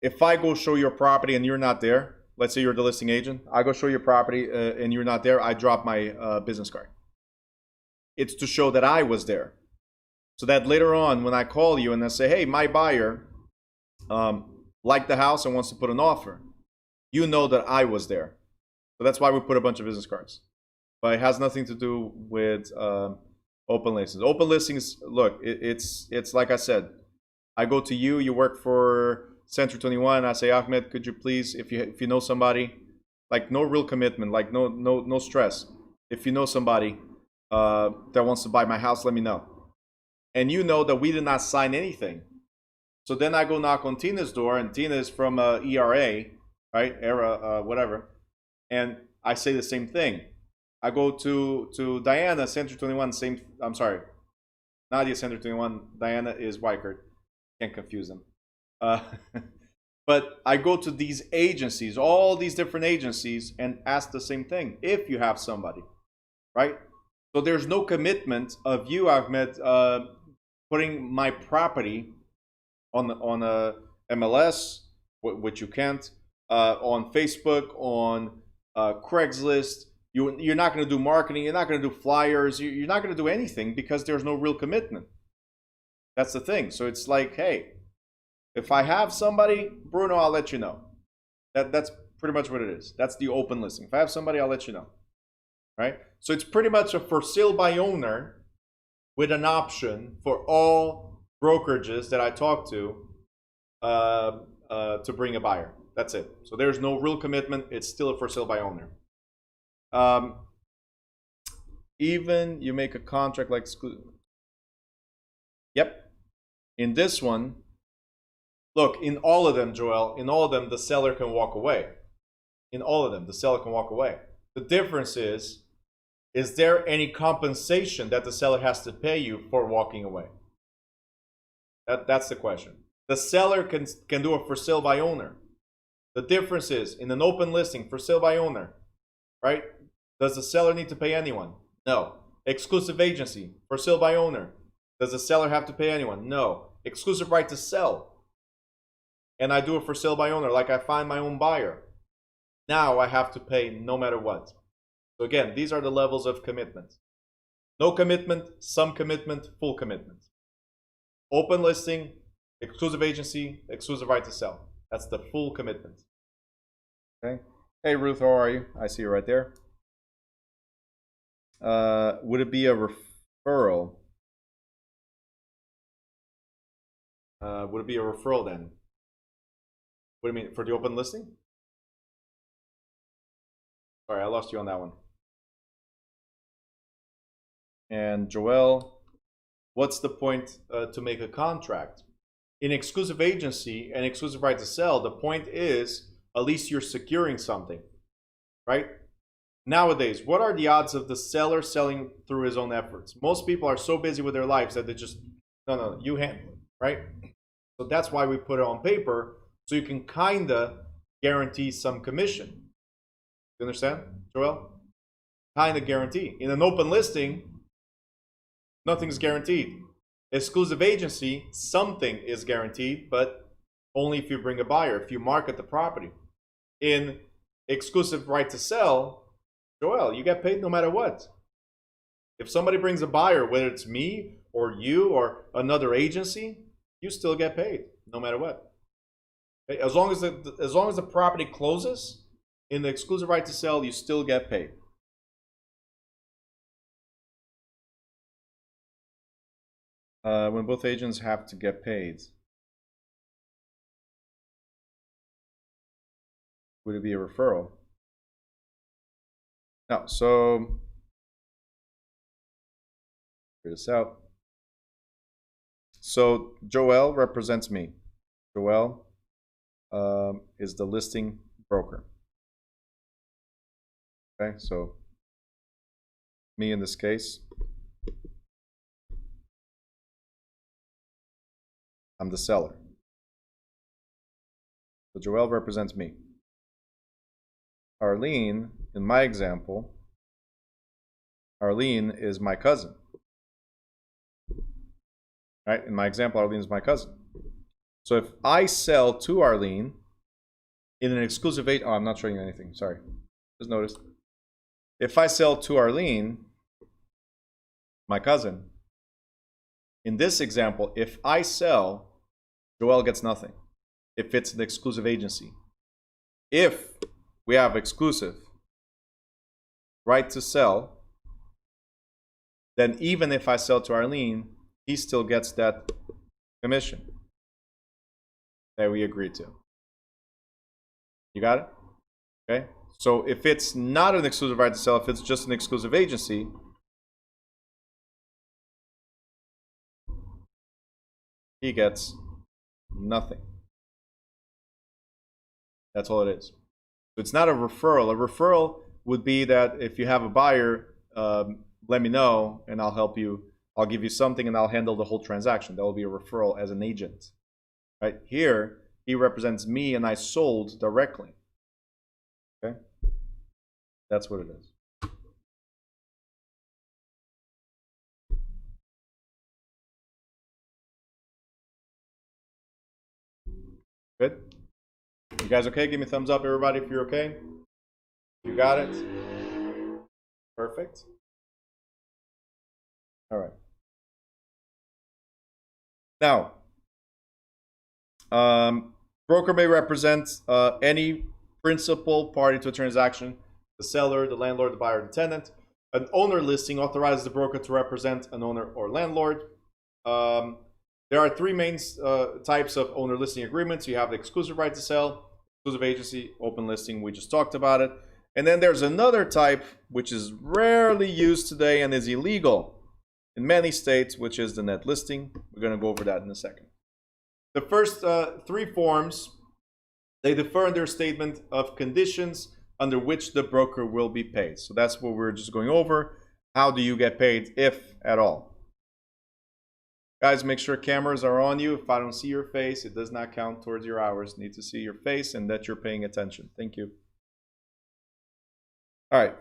if I go show your property and you're not there, let's say you're the listing agent, I go show your property and you're not there, I drop my business card. It's to show that I was there. So that later on, when I call you and I say, hey, my buyer liked the house and wants to put an offer, you know that I was there. So that's why we put a bunch of business cards. But it has nothing to do with open listings. Open listings, look, it's like I said, I go to you, you work for Century 21, I say, Ahmed, could you please, if you know somebody, like no real commitment, like no stress. If you know somebody that wants to buy my house, let me know. And you know that we did not sign anything. So then I go knock on Tina's door, and Tina is from ERA, right? ERA, whatever. And I say the same thing. I go to Diana, Century 21, I'm sorry. Nadia, Century 21, Diana is Wycard. Can't confuse them. But I go to these agencies, all these different agencies, and ask the same thing. If you have somebody, right? So there's no commitment of you, Ahmed, putting my property on a MLS, which you can't, on Facebook, on Craigslist. You're not going to do marketing. You're not going to do flyers. You're not going to do anything because there's no real commitment. That's the thing. So it's like, hey, if I have somebody, Bruno, I'll let you know. That's pretty much what it is. That's the open listing. If I have somebody, I'll let you know. Right? So it's pretty much a for sale by owner with an option for all brokerages that I talk to bring a buyer. That's it. So there's no real commitment. It's still a for sale by owner. Even you make a contract like exclusive. Yep. In this one, look, in all of them, Joel, in all of them, the seller can walk away. In all of them, the seller can walk away. The difference is there any compensation that the seller has to pay you for walking away? That's the question. The seller can do a for sale by owner. The difference is, in an open listing, for sale by owner, right? Does the seller need to pay anyone? No. Exclusive agency, for sale by owner. Does the seller have to pay anyone? No. Exclusive right to sell. And I do it for sale by owner, like I find my own buyer. Now I have to pay no matter what. So again, these are the levels of commitment. No commitment, some commitment, full commitment. Open listing, exclusive agency, exclusive right to sell. That's the full commitment. Okay. Hey Ruth, how are you? I see you right there. Would it be a referral? Would it be a referral then? What do you mean, for the open listing? Sorry, I lost you on that one. And Joel, what's the point to make a contract? In exclusive agency and exclusive right to sell, the point is at least you're securing something, right? Nowadays, what are the odds of the seller selling through his own efforts? Most people are so busy with their lives that they just, no, you handle it, right? So that's why we put it on paper, so you can kind of guarantee some commission. You understand, Joel? Kind of guarantee. In an open listing, nothing's guaranteed. Exclusive agency, something is guaranteed, but only if you bring a buyer, if you market the property. In exclusive right to sell, Joel, you get paid no matter what. If somebody brings a buyer, whether it's me or you or another agency, you still get paid no matter what. Okay? As long as the property closes in the exclusive right to sell, you still get paid. When both agents have to get paid, would it be a referral? No, so figure this out. So Joel represents me. Joel is the listing broker. Okay, so me in this case, I'm the seller. So Joel represents me. Arlene, in my example, Arlene is my cousin. Right? In my example, Arlene is my cousin. So if I sell to Arlene in an exclusive oh, I'm not showing you anything. Sorry. Just noticed. If I sell to Arlene, my cousin, in this example, if I sell, Joel gets nothing. If it's an exclusive agency. If we have exclusive right to sell, then even if I sell to Arlene, he still gets that commission that we agreed to. You got it? Okay. So if it's not an exclusive right to sell, if it's just an exclusive agency, he gets nothing. That's all it is. So it's not a referral. A referral would be that if you have a buyer, let me know and I'll help you. I'll give you something and I'll handle the whole transaction. That will be a referral as an agent. Right? Here, he represents me and I sold directly. Okay? That's what it is. Good? You guys okay? Give me a thumbs up, everybody, if you're okay. You got it? Perfect. All right. Now, broker may represent any principal party to a transaction, the seller, the landlord, the buyer, the tenant. An owner listing authorizes the broker to represent an owner or landlord. There are three main types of owner listing agreements. You have the exclusive right to sell, exclusive agency, open listing. We just talked about it. And then there's another type, which is rarely used today and is illegal in many states, which is the net listing. We're going to go over that in a second. The first three forms, they differ in their statement of conditions under which the broker will be paid. So that's what we're just going over. How do you get paid, if at all? Guys, make sure cameras are on you. If I don't see your face, it does not count towards your hours. Need to see your face and that you're paying attention. Thank you. All right.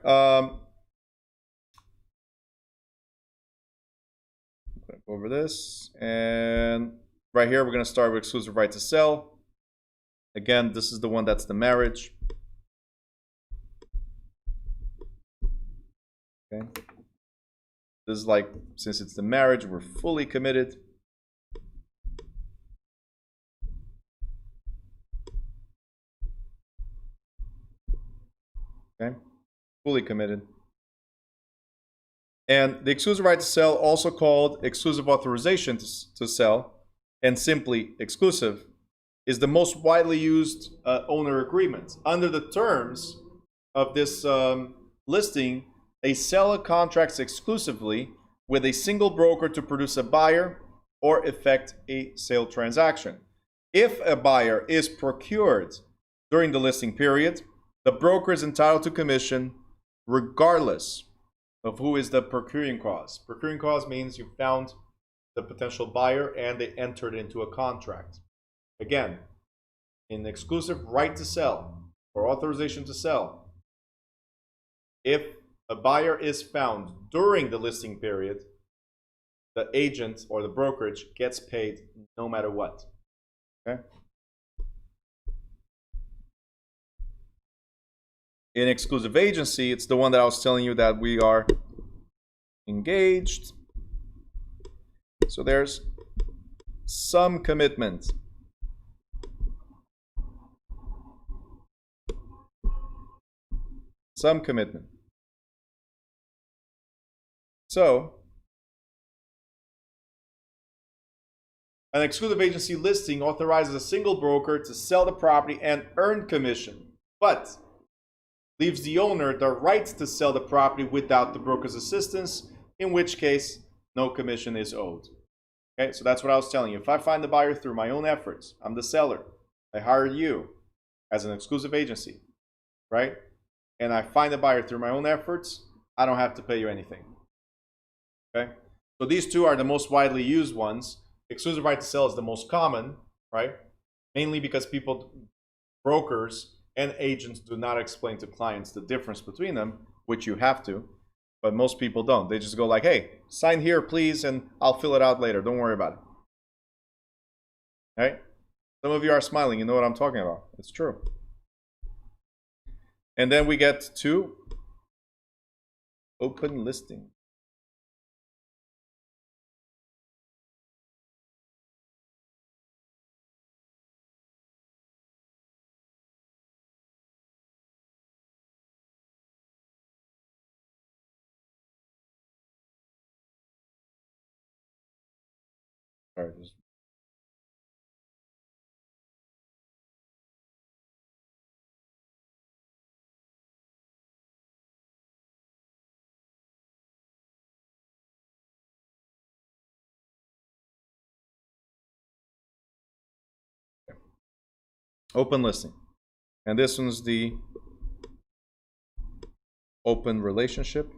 Go over this. And right here, we're going to start with exclusive right to sell. Again, this is the one that's the marriage. Okay. This is like, since it's the marriage, we're fully committed. Okay. Fully committed. And the exclusive right to sell, also called exclusive authorization to sell, and simply exclusive, is the most widely used owner agreement. Under the terms of this listing, a seller contracts exclusively with a single broker to produce a buyer or effect a sale transaction. If a buyer is procured during the listing period, the broker is entitled to commission regardless of who is the procuring cause. Procuring cause means you found the potential buyer and they entered into a contract. Again, in exclusive right to sell or authorization to sell, If a buyer is found during the listing period, the agent or the brokerage gets paid no matter what. Okay? In exclusive agency, it's the one that I was telling you that we are engaged. So there's some commitment. Some commitment. So, an exclusive agency listing authorizes a single broker to sell the property and earn commission, but leaves the owner the right to sell the property without the broker's assistance, in which case no commission is owed. Okay, so that's what I was telling you. If I find the buyer through my own efforts, I'm the seller, I hired you as an exclusive agency, right? And I find the buyer through my own efforts, I don't have to pay you anything. Okay, so these two are the most widely used ones. Exclusive right to sell is the most common, right? Mainly because brokers and agents do not explain to clients the difference between them, which you have to, but most people don't. They just go like, hey, sign here, please, and I'll fill it out later. Don't worry about it. Right? Some of you are smiling. You know what I'm talking about. It's true. And then we get to open listing. Sorry, just open listing. And this one's the open relationship.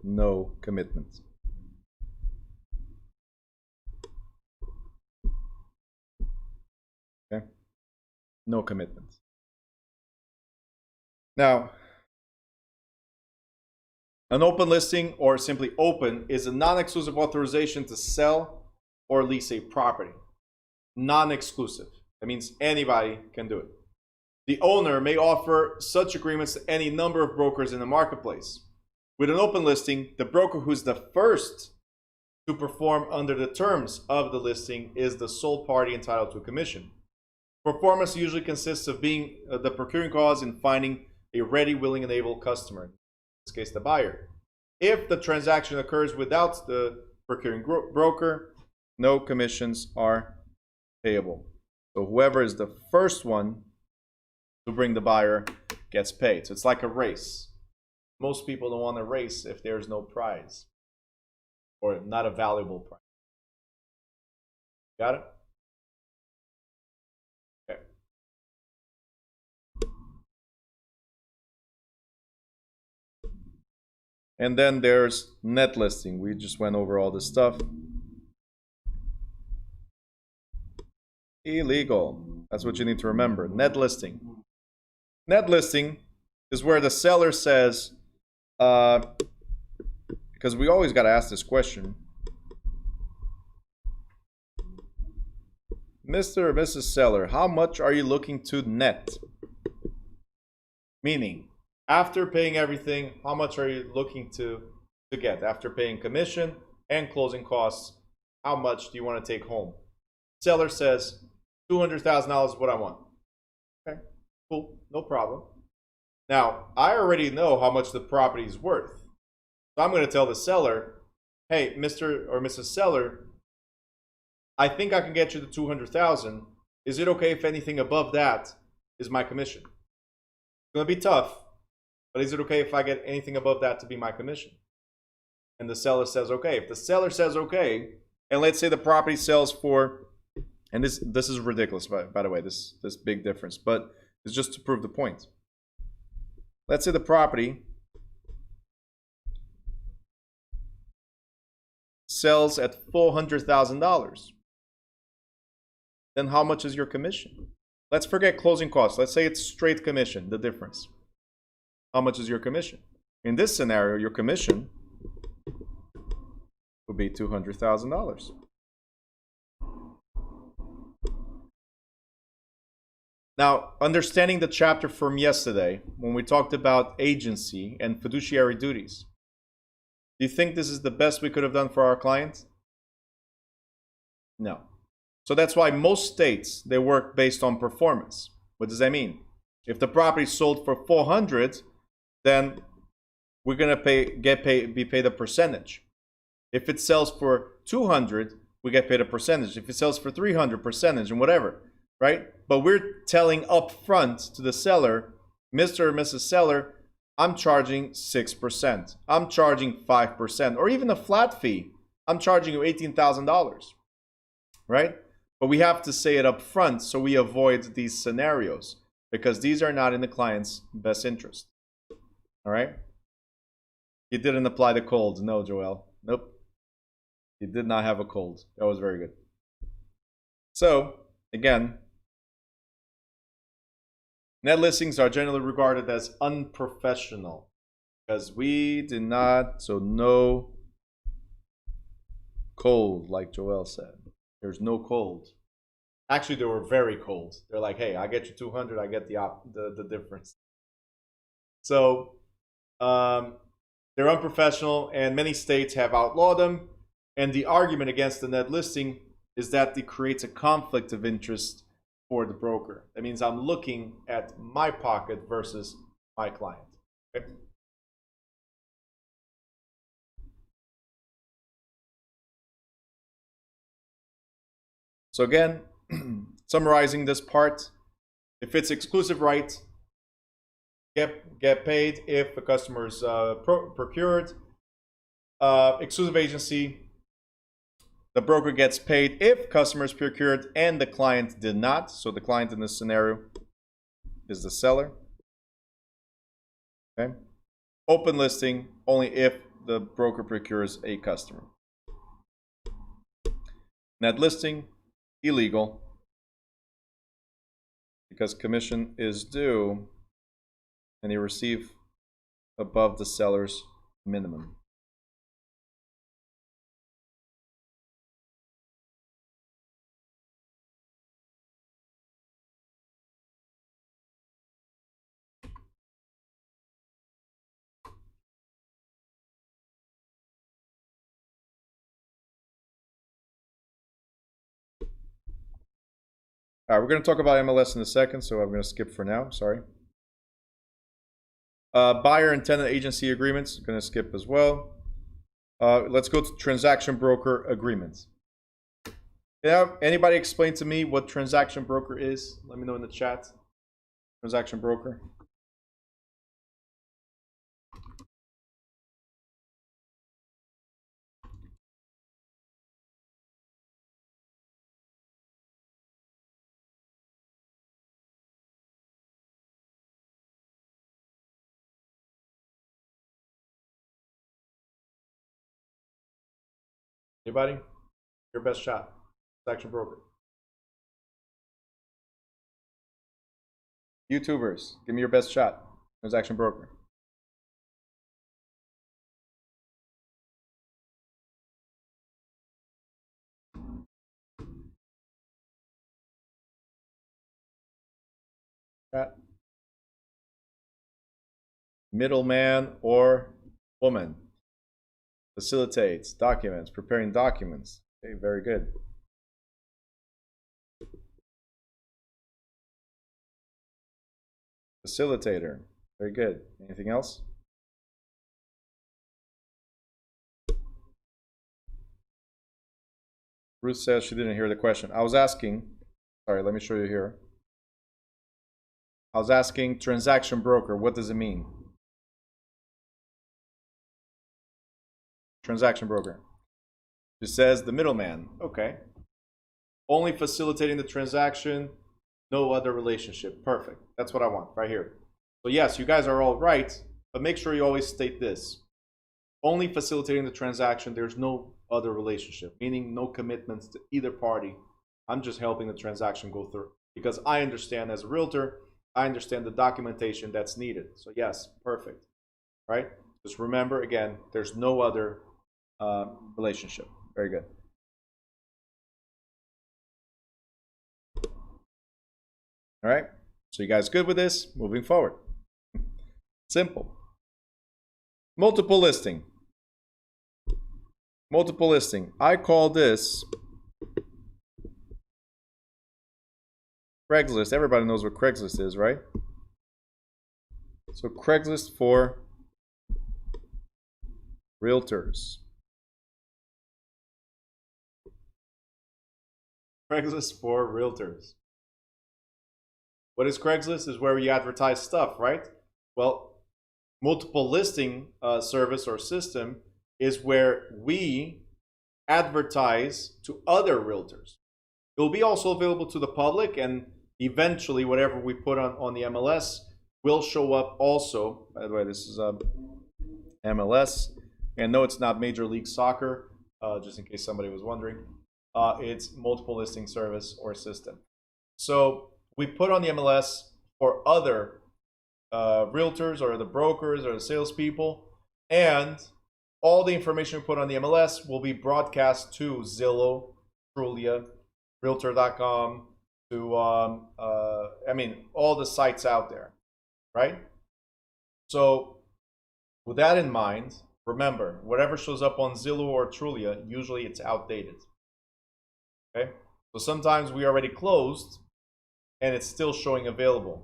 No commitment. Okay? No commitment. Now, an open listing, or simply open, is a non-exclusive authorization to sell or lease a property. Non-exclusive. That means anybody can do it. The owner may offer such agreements to any number of brokers in the marketplace. With an open listing, the broker who's the first to perform under the terms of the listing is the sole party entitled to a commission. Performance usually consists of being the procuring cause in finding a ready, willing, and able customer, in this case the buyer. If the transaction occurs without the procuring broker, no commissions are payable. So whoever is the first one to bring the buyer gets paid. So it's like a race. Most people don't want to race if there's no prize or not a valuable prize. Got it? Okay. And then there's net listing. We just went over all this stuff. Illegal. That's what you need to remember. Net listing. Net listing is where the seller says, because we always got to ask this question, Mr. or Mrs. Seller, how much are you looking to net? Meaning, after paying everything, how much are you looking to get? After paying commission and closing costs, how much do you want to take home? Seller says, $200,000 is what I want. Okay, cool, no problem. Now, I already know how much the property is worth. So I'm going to tell the seller, hey, Mr. or Mrs. Seller, I think I can get you the $200,000. Is it okay if anything above that is my commission? It's going to be tough, but is it okay if I get anything above that to be my commission? And the seller says okay. If the seller says okay, and let's say the property sells for, and this is ridiculous, by the way, this big difference, but it's just to prove the point. Let's say the property sells at $400,000. then how much is your commission? Let's forget closing costs. Let's say it's straight commission, the difference. How much is your commission? In this scenario, your commission would be $200,000. Now, understanding the chapter from yesterday, when we talked about agency and fiduciary duties, do you think this is the best we could have done for our client? No. So that's why most states, they work based on performance. What does that mean? If the property sold for 400, then we're gonna be paid a percentage. If it sells for 200, we get paid a percentage. If it sells for 300, percentage, and whatever, right? But we're telling up front to the seller, Mr. or Mrs. Seller, I'm charging 6%. I'm charging 5%, or even a flat fee. I'm charging you $18,000, right? But we have to say it up front so we avoid these scenarios, because these are not in the client's best interest. All right? He didn't apply the cold. No, Joel. Nope. He did not have a cold. That was very good. So, again, net listings are generally regarded as unprofessional because we did not, so no cold, like Joel said. There's no cold. Actually, they were very cold. They're like, hey, I get you 200, I get the difference. So they're unprofessional, and many states have outlawed them. And the argument against the net listing is that it creates a conflict of interest for the broker. That means I'm looking at my pocket versus my client. Okay? So again, summarizing this part, if it's exclusive right, get paid if the customer is procured. Exclusive agency, the broker gets paid if customer is procured and the client did not. So the client in this scenario is the seller. Okay. Open listing only if the broker procures a customer. Net listing, illegal, because commission is due and you receive above the seller's minimum. All right, we're going to talk about MLS in a second, so I'm going to skip for now. Sorry. Buyer and tenant agency agreements, going to skip as well. Let's go to transaction broker agreements. Anybody explain to me what transaction broker is? Let me know in the chat. Transaction broker. Anybody? Your best shot. Transaction broker. YouTubers, give me your best shot. Transaction broker. Chat. Middleman or woman. Facilitates documents, preparing documents. Okay, very good. Facilitator, very good. Anything else? Ruth says she didn't hear the question. I was asking, sorry, let me show you here. I was asking transaction broker, what does it mean? Transaction broker. It says the middleman. Okay. Only facilitating the transaction, no other relationship. Perfect. That's what I want right here. So yes, you guys are all right, but make sure you always state this. Only facilitating the transaction, there's no other relationship, meaning no commitments to either party I'm just helping the transaction go through because I understand as a realtor, I understand the documentation that's needed. So yes, perfect, right? Just remember, again, there's no other relationship. Very good. All right, so you guys good with this? Moving forward. Simple. Multiple listing. Multiple listing. I call this Craigslist. Everybody knows what Craigslist is, right? So Craigslist for realtors. Craigslist for realtors. What is Craigslist? Is where you advertise stuff, right? Well, multiple listing service or system is where we advertise to other realtors. It will be also available to the public, and eventually whatever we put on the MLS will show up also. By the way, this is MLS. And no, it's not Major League Soccer, just in case somebody was wondering. It's multiple listing service or system. So we put on the MLS for other realtors or the brokers or the salespeople, and all the information we put on the MLS will be broadcast to Zillow, Trulia, Realtor.com, to all the sites out there, right? So with that in mind, remember, whatever shows up on Zillow or Trulia, usually it's outdated. Okay? So sometimes we already closed and it's still showing available.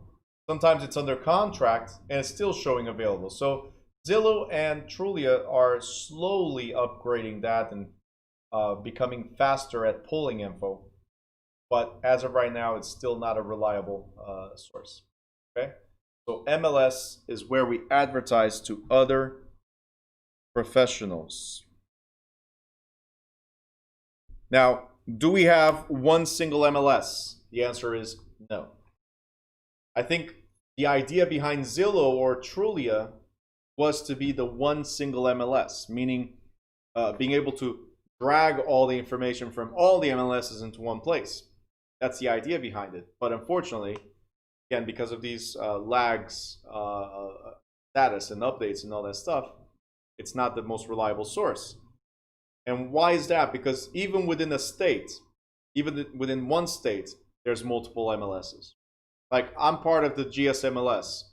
Sometimes it's under contract and it's still showing available. So Zillow and Trulia are slowly upgrading that and becoming faster at pulling info. But as of right now, it's still not a reliable source. Okay? So MLS is where we advertise to other professionals. Now, do we have one single MLS? The answer is no. I think the idea behind Zillow or Trulia was to be the one single MLS, meaning being able to drag all the information from all the MLSs into one place. That's the idea behind it. But unfortunately, again, because of these lags, status and updates and all that stuff, it's not the most reliable source. And why is that? Because even within a state, even within one state, there's multiple MLSs. Like I'm part of the GSMLS.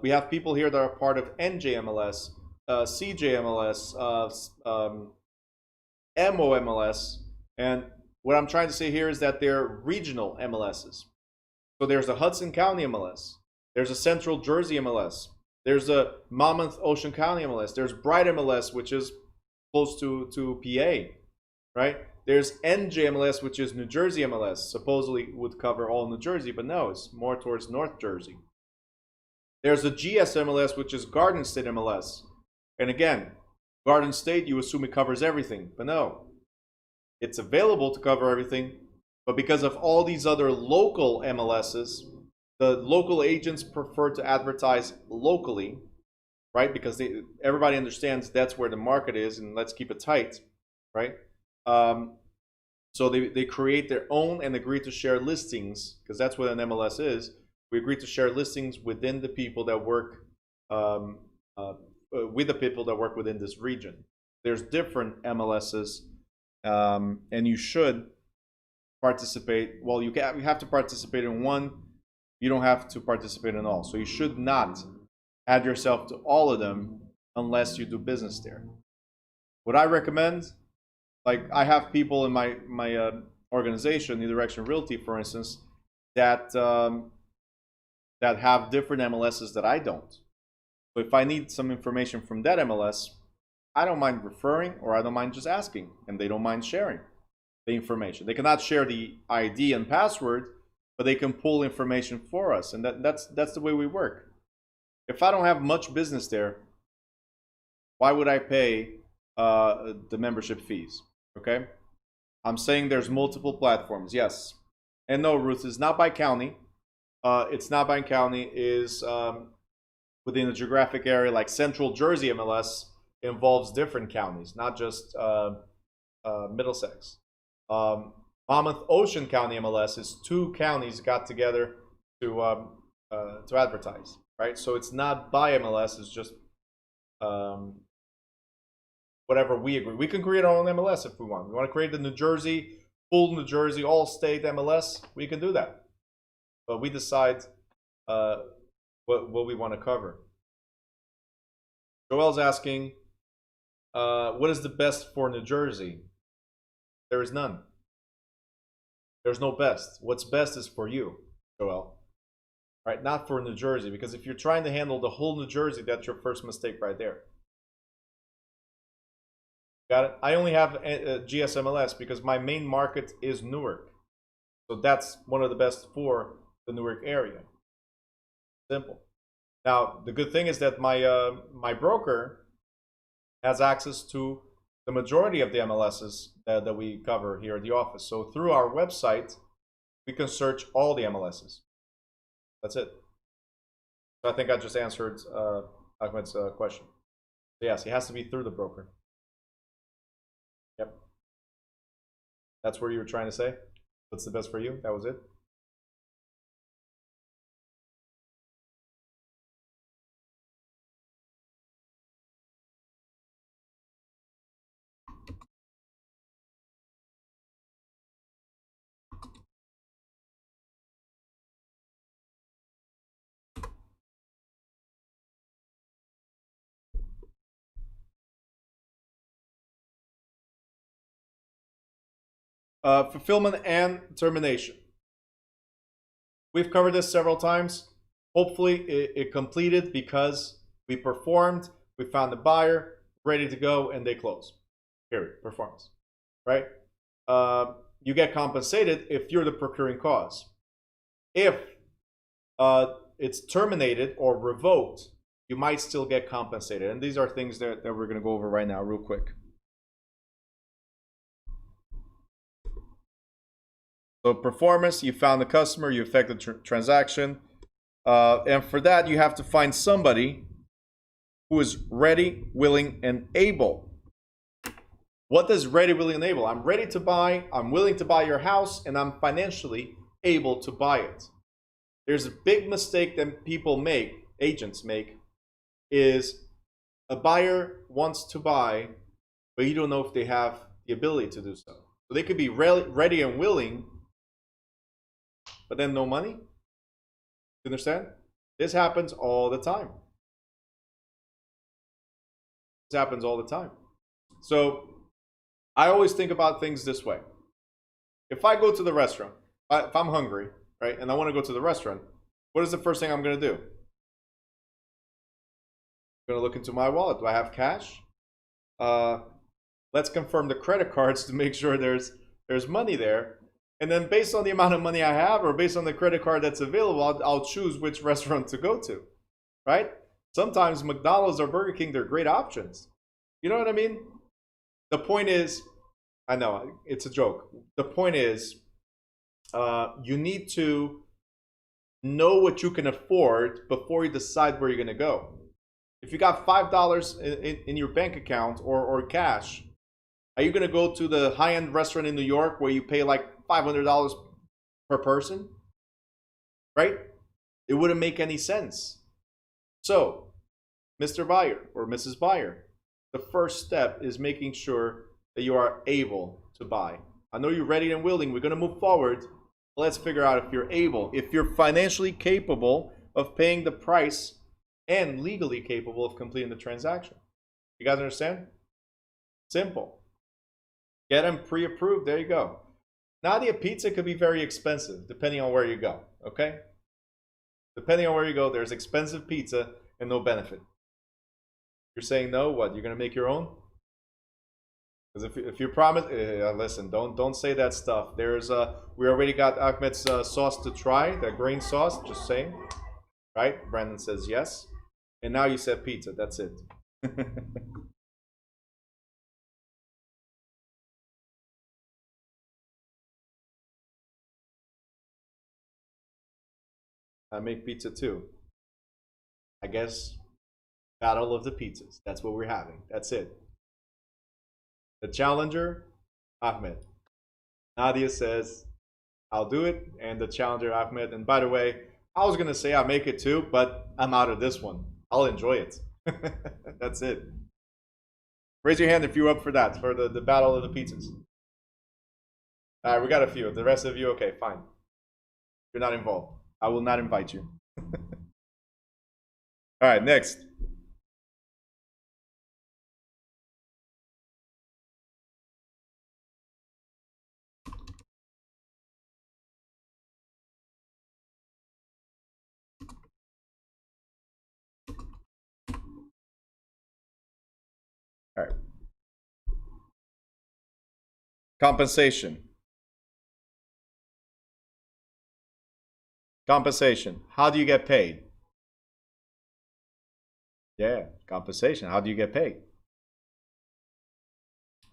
We have people here that are part of NJMLS, CJMLS, MOMLS, and what I'm trying to say here is that they're regional MLSs. So there's a Hudson County MLS, there's a Central Jersey MLS, there's a Monmouth Ocean County MLS, there's Bright MLS, which is close to PA, right? There's NJMLS, which is New Jersey MLS, supposedly would cover all New Jersey, but no, it's more towards North Jersey. There's a GSMLS, which is Garden State MLS. And again, Garden State, you assume it covers everything, but no. It's available to cover everything, but because of all these other local MLSs, the local agents prefer to advertise locally, right? Because everybody understands that's where the market is, and let's keep it tight, right? So they create their own and agree to share listings, because that's what an MLS is. We agree to share listings within the people that work with the people that work within this region. There's different MLSs, and you should participate. Well, you have to participate in one. You don't have to participate in all. So you should not add yourself to all of them unless you do business there. What I recommend, like I have people in my organization, New Direction Realty, for instance, that that have different MLSs that I don't. So if I need some information from that MLS, I don't mind referring, or I don't mind just asking, and they don't mind sharing the information. They cannot share the ID and password, but they can pull information for us, and that's the way we work. If I don't have much business there, why would I pay the membership fees? Okay, I'm saying there's multiple platforms, yes, and no, Ruth, is not by county. It's not by county. Is within the geographic area, like Central Jersey MLS involves different counties, not just Middlesex. Monmouth Ocean County MLS is 2 counties got together to advertise, right? So it's not by MLS. It's just whatever we agree. We can create our own MLS if we want. We want to create the New Jersey, full New Jersey, all-state MLS. We can do that, but we decide what we want to cover. Joel's asking, what is the best for New Jersey? There is none. There's no best. What's best is for you, Joel. Right? Not for New Jersey, because if you're trying to handle the whole New Jersey, that's your first mistake right there. Got it? I only have a GSMLS because my main market is Newark. So that's one of the best for the Newark area. Simple. Now, the good thing is that my broker has access to the majority of the MLSs that we cover here at the office. So through our website, we can search all the MLSs. That's it. So I think I just answered Ahmed's question. So yes, it has to be through the broker. Yep. That's what you were trying to say? What's the best for you? That was it? Fulfillment and termination. We've covered this several times. Hopefully it completed because we performed, we found the buyer, ready to go, and they close. Period. Performance. Right? You get compensated if you're the procuring cause. If it's terminated or revoked, you might still get compensated. And these are things that we're going to go over right now real quick. So performance, you found the customer, you effected the transaction. And for that, you have to find somebody who is ready, willing, and able. What does ready, willing, and able? I'm ready to buy, I'm willing to buy your house, and I'm financially able to buy it. There's a big mistake that people make, agents make, is a buyer wants to buy, but you don't know if they have the ability to do so. So they could be ready and willing, but then no money. You understand? This happens all the time. This happens all the time. So I always think about things this way. If I go to the restaurant, if I'm hungry, right, and I want to go to the restaurant, what is the first thing I'm going to do? I'm going to look into my wallet. Do I have cash? Let's confirm the credit cards to make sure there's money there. And then based on the amount of money I have or based on the credit card that's available, I'll choose which restaurant to go to, right? Sometimes McDonald's or Burger King, they're great options. You know what I mean? The point is, I know, it's a joke. The point is, you need to know what you can afford before you decide where you're going to go. If you got $5 in your bank account or cash, are you going to go to the high-end restaurant in New York where you pay like $500 per person? Right? It wouldn't make any sense. So, Mr. Buyer or Mrs. Buyer, the first step is making sure that you are able to buy. I know you're ready and willing. We're going to move forward. Let's figure out if you're able, if you're financially capable of paying the price and legally capable of completing the transaction. You guys understand? Simple. Get them pre-approved. There you go. Nadia, pizza could be very expensive depending on where you go, okay? Depending on where you go, there's expensive pizza and no benefit. You're saying no, what? You're going to make your own? Because if you promise, listen, don't say that stuff. There's we already got Ahmed's sauce to try, that grain sauce, just saying. Right? Brandon says yes. And now you said pizza. That's it. I make pizza too. I guess battle of the pizzas. That's what we're having. That's it. The challenger, Ahmed. Nadia says, I'll do it. And the challenger, Ahmed. And by the way, I was going to say I'll make it too, but I'm out of this one. I'll enjoy it. That's it. Raise your hand if you're up for that, for the battle of the pizzas. All right, we got a few. The rest of you, okay, fine. You're not involved. I will not invite you. All right, next. All right. Compensation. Compensation. How do you get paid? Yeah, compensation. How do you get paid?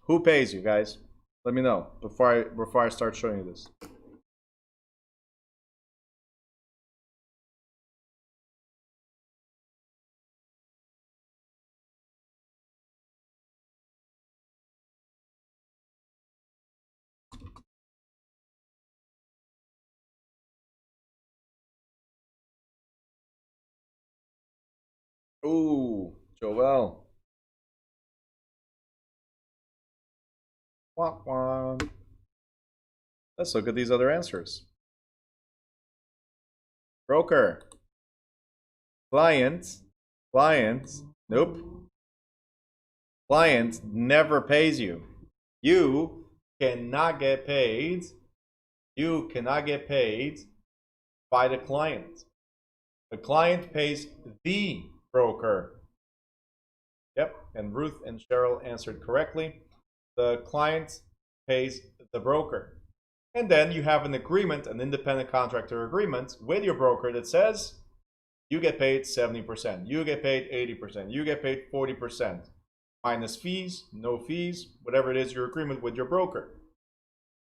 Who pays you, guys? Let me know before I start showing you this. Ooh, Joel. Wah, wah. Let's look at these other answers. Broker. Client. Nope. Client never pays you. You cannot get paid. You cannot get paid by the client. The client pays the broker. Yep, and Ruth and Cheryl answered correctly. The client pays the broker. And then you have an agreement, an independent contractor agreement with your broker that says you get paid 70%, you get paid 80%, you get paid 40%, minus fees, no fees, whatever it is your agreement with your broker.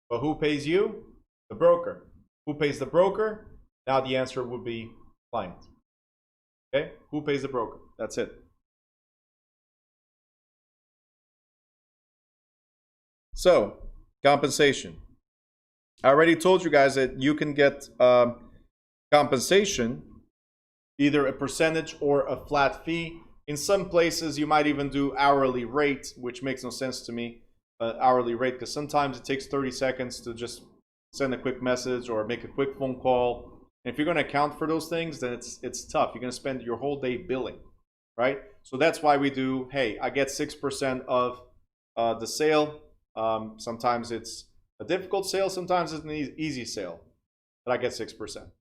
But who pays you? The broker. Who pays the broker? Now the answer would be client. Okay? Who pays the broker? That's it. So, compensation. I already told you guys that you can get compensation, either a percentage or a flat fee. In some places, you might even do hourly rate, which makes no sense to me, hourly rate, because sometimes it takes 30 seconds to just send a quick message or make a quick phone call. And if you're going to account for those things, then it's tough. You're going to spend your whole day billing, right? So that's why we do, hey, I get 6% of the sale. Sometimes it's a difficult sale, sometimes it's an easy sale, but I get 6%,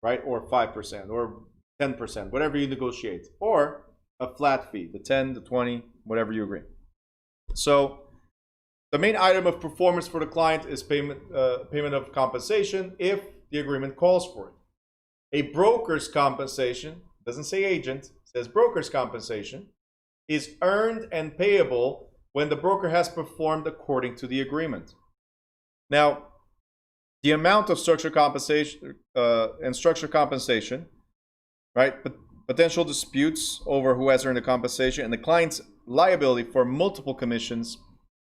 right? Or 5%, or 10%, whatever you negotiate, or a flat fee, the 10, the 20, whatever you agree. So the main item of performance for the client is payment of compensation if the agreement calls for it. A broker's compensation, doesn't say agent, says broker's compensation, is earned and payable when the broker has performed according to the agreement. Now, the amount of structured compensation and structured compensation, right? Potential disputes over who has earned the compensation and the client's liability for multiple commissions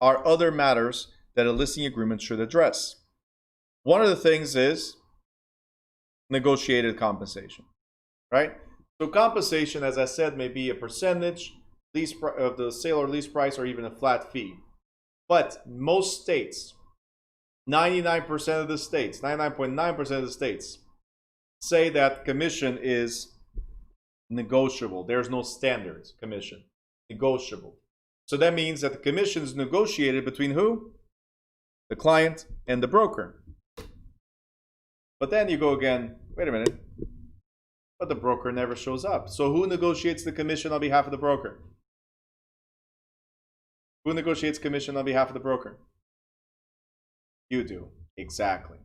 are other matters that a listing agreement should address. One of the things is negotiated compensation, right? So compensation, as I said, may be a percentage of the sale or lease price, or even a flat fee. But most states, 99% of the states, 99.9% of the states say that commission is negotiable. There's no standard commission, negotiable. So that means that the commission is negotiated between who? The client and the broker. But then you go again, wait a minute, but the broker never shows up. So who negotiates the commission on behalf of the broker? Who negotiates commission on behalf of the broker? You do. Exactly.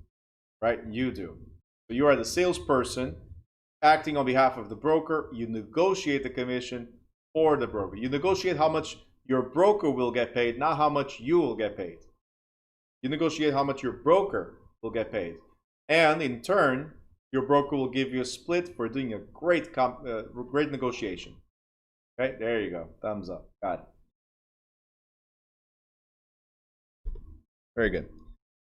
Right? You do. So you are the salesperson acting on behalf of the broker. You negotiate the commission for the broker. You negotiate how much your broker will get paid, not how much you will get paid. You negotiate how much your broker will get paid. And in turn, your broker will give you a split for doing a great negotiation. Okay, there you go. Thumbs up. Got it. Very good.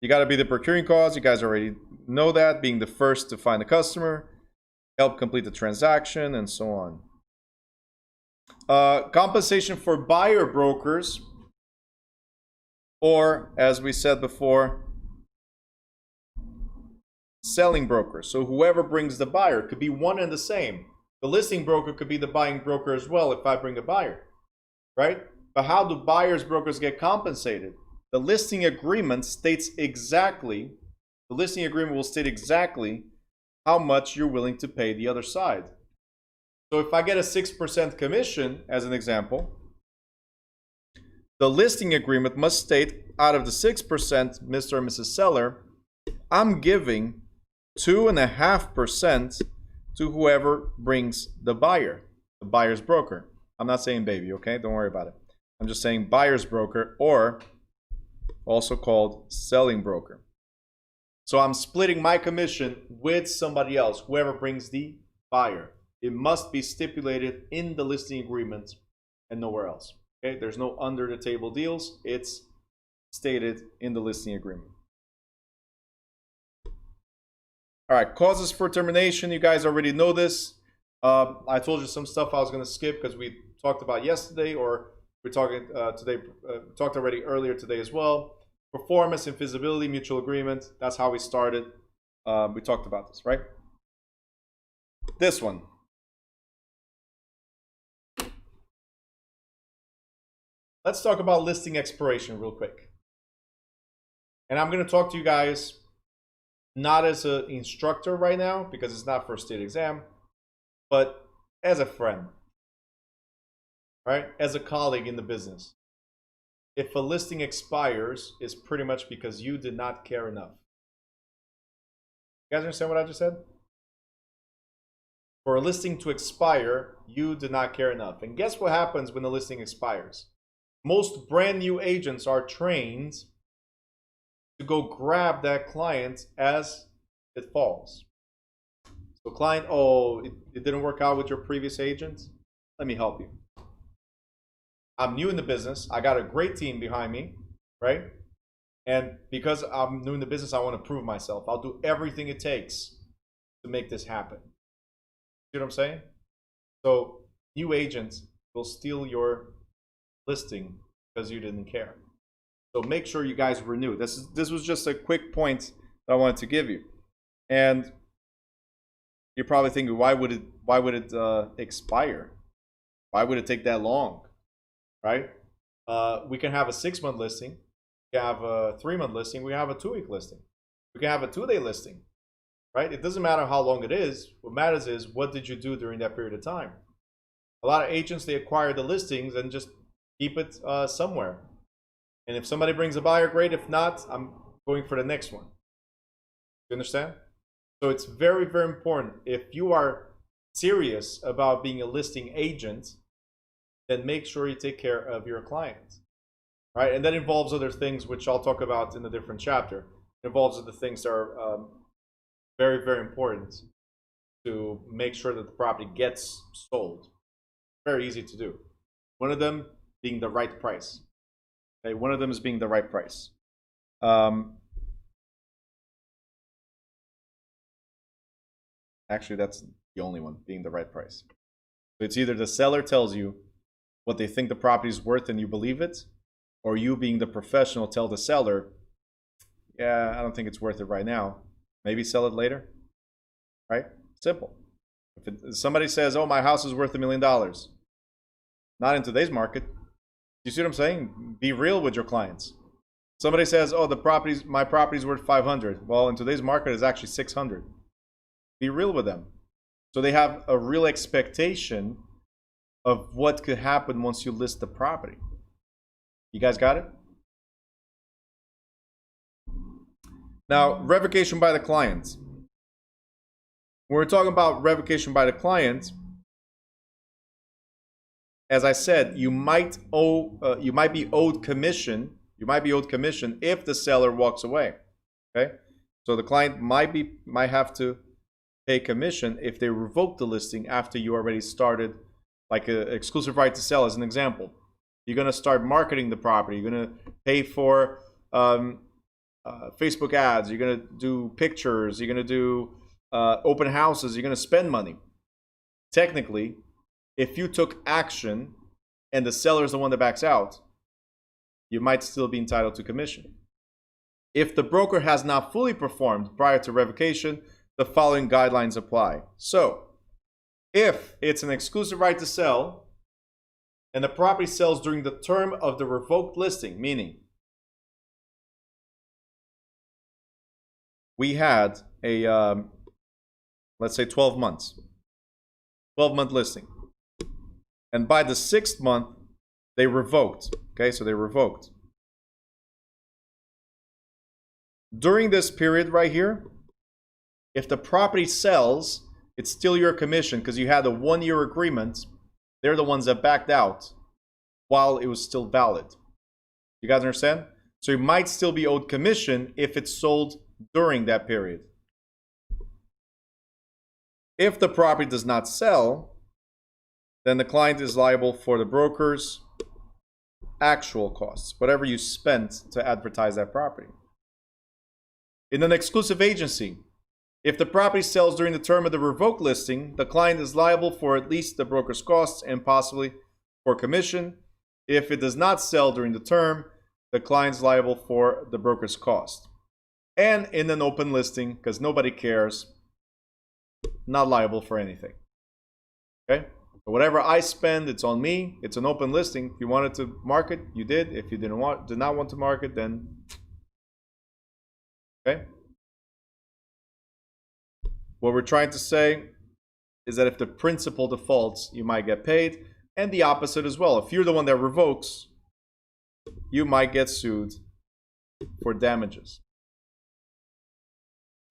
You got to be the procuring cause. You guys already know that. Being the first to find the customer, help complete the transaction, and so on. Compensation for buyer brokers, or as we said before, selling brokers. So whoever brings the buyer could be one and the same. The listing broker could be the buying broker as well if I bring a buyer, right? But how do buyers brokers get compensated? The listing agreement states exactly, the listing agreement will state exactly how much you're willing to pay the other side. So if I get a 6% commission, as an example, the listing agreement must state out of the 6%, Mr. or Mrs. Seller, I'm giving 2.5% to whoever brings the buyer's broker. I'm not saying baby, okay? Don't worry about it. I'm just saying buyer's broker, or also called selling broker. So I'm splitting my commission with somebody else, whoever brings the buyer. It must be stipulated in the listing agreement and nowhere else. Okay? There's no under the table deals. It's stated in the listing agreement. All right, causes for termination. You guys already know this. I told you some stuff I was going to skip because we talked about yesterday, or we're talking today. Talked already earlier today as well. Performance, invisibility, mutual agreement. That's how we started. We talked about this, right? This one. Let's talk about listing expiration real quick. And I'm going to talk to you guys not as an instructor right now, because it's not for a state exam, but as a friend, right? As a colleague in the business. If a listing expires, it's pretty much because you did not care enough. You guys understand what I just said? For a listing to expire, you did not care enough. And guess what happens when the listing expires? Most brand new agents are trained to go grab that client as it falls. So client, oh, it didn't work out with your previous agent. Let me help you. I'm new in the business. I got a great team behind me, right? And because I'm new in the business, I want to prove myself. I'll do everything it takes to make this happen. See what I'm saying? So new agents will steal your listing because you didn't care. So make sure you guys renew. This was just a quick point that I wanted to give you. And you're probably thinking, why would it expire? Why would it take that long? Right? We can have a 6-month listing. We can have a 3-month listing. We can have a 2-week listing. We can have a 2-day listing. Right? It doesn't matter how long it is. What matters is, what did you do during that period of time? A lot of agents, they acquire the listings and just keep it somewhere. And if somebody brings a buyer, great. If not, I'm going for the next one. You understand? So it's very, very important. If you are serious about being a listing agent, then make sure you take care of your clients, right? And that involves other things, which I'll talk about in a different chapter. It involves other things that are very, very important to make sure that the property gets sold. Very easy to do. One of them being the right price. Okay, one of them is being the right price. Actually, that's the only one, being the right price. So it's either the seller tells you what they think the property is worth and you believe it, or you, being the professional, tell the seller, yeah, I don't think it's worth it right now. Maybe sell it later, right? Simple. If somebody says, oh, my house is worth $1 million, not in today's market. You see what I'm saying? Be real with your clients. Somebody says, oh, my property's worth 500. Well, in today's market, it's actually 600. Be real with them. So they have a real expectation of what could happen once you list the property. You guys got it? Now, revocation by the client. When we're talking about revocation by the client, as I said, you might be owed commission. You might be owed commission if the seller walks away. Okay, so the client might have to pay commission if they revoke the listing after you already started, like an exclusive right to sell, as an example. You're going to start marketing the property. You're going to pay for Facebook ads, you're going to do pictures, you're going to do open houses, you're going to spend money. Technically, if you took action and the seller is the one that backs out, you might still be entitled to commission. If the broker has not fully performed prior to revocation, the following guidelines apply. So, if it's an exclusive right to sell and the property sells during the term of the revoked listing, meaning we had a, let's say 12 months, 12-month listing. And by the 6th month, they revoked. Okay, so they revoked. During this period right here, if the property sells, it's still your commission because you had a 1-year agreement. They're the ones that backed out while it was still valid. You guys understand? So you might still be owed commission if it's sold during that period. If the property does not sell, then the client is liable for the broker's actual costs, whatever you spent to advertise that property. In an exclusive agency, if the property sells during the term of the revoked listing, the client is liable for at least the broker's costs and possibly for commission. If it does not sell during the term, the client is liable for the broker's cost. And in an open listing, because nobody cares, not liable for anything. Okay? So whatever I spend, it's on me. It's an open listing. If you wanted to market, you did. If you did not want to market, then okay. What we're trying to say is that if the principal defaults, you might get paid, and the opposite as well. If you're the one that revokes, you might get sued for damages.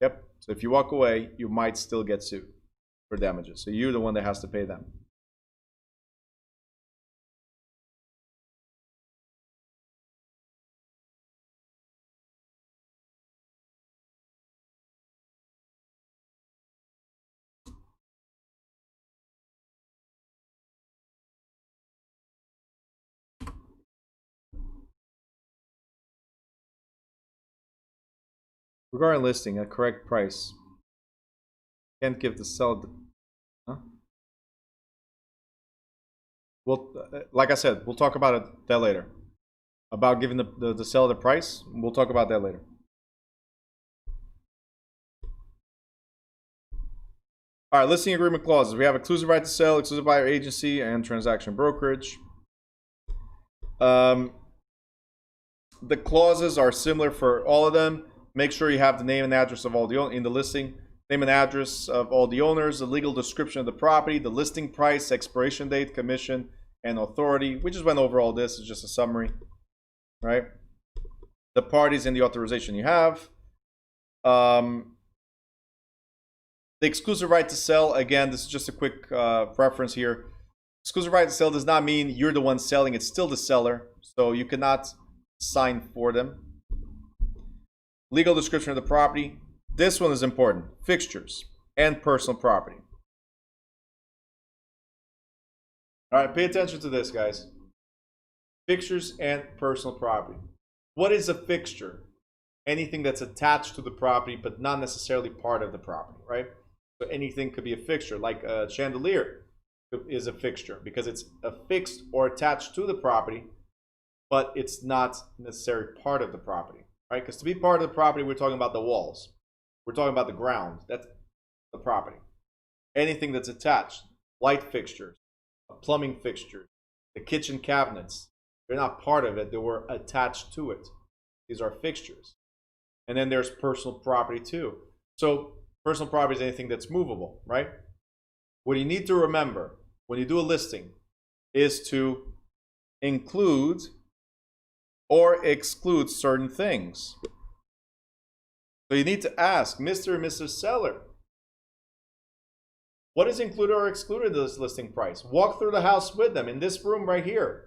Yep. So if you walk away, you might still get sued for damages. So you're the one that has to pay them. Regarding listing, a correct price. Can't give the seller. Huh? Well, like I said, we'll talk about that later. About giving the seller the price. We'll talk about that later. All right, listing agreement clauses. We have exclusive right to sell, exclusive buyer agency, and transaction brokerage. The clauses are similar for all of them. Make sure you have the name and address of all the in the listing, name and address of all the owners, the legal description of the property, the listing price, expiration date, commission, and authority. We just went over all this. It's just a summary, right? The parties and the authorization you have. The exclusive right to sell, again, this is just a quick reference here. Exclusive right to sell does not mean you're the one selling. It's still the seller, so you cannot sign for them. Legal description of the property. This one is important. Fixtures and personal property. All right, pay attention to this, guys. Fixtures and personal property. What is a fixture? Anything that's attached to the property, but not necessarily part of the property, right? So anything could be a fixture, like a chandelier is a fixture because it's affixed or attached to the property, but it's not necessarily part of the property. Right? Because to be part of the property, we're talking about the walls. We're talking about the ground. That's the property. Anything that's attached, light fixtures, plumbing fixtures, the kitchen cabinets, they're not part of it. They were attached to it. These are fixtures. And then there's personal property too. So personal property is anything that's movable, right? What you need to remember when you do a listing is to include or exclude certain things. So you need to ask Mr. and Mrs. Seller, what is included or excluded in this listing price? Walk through the house with them in this room right here.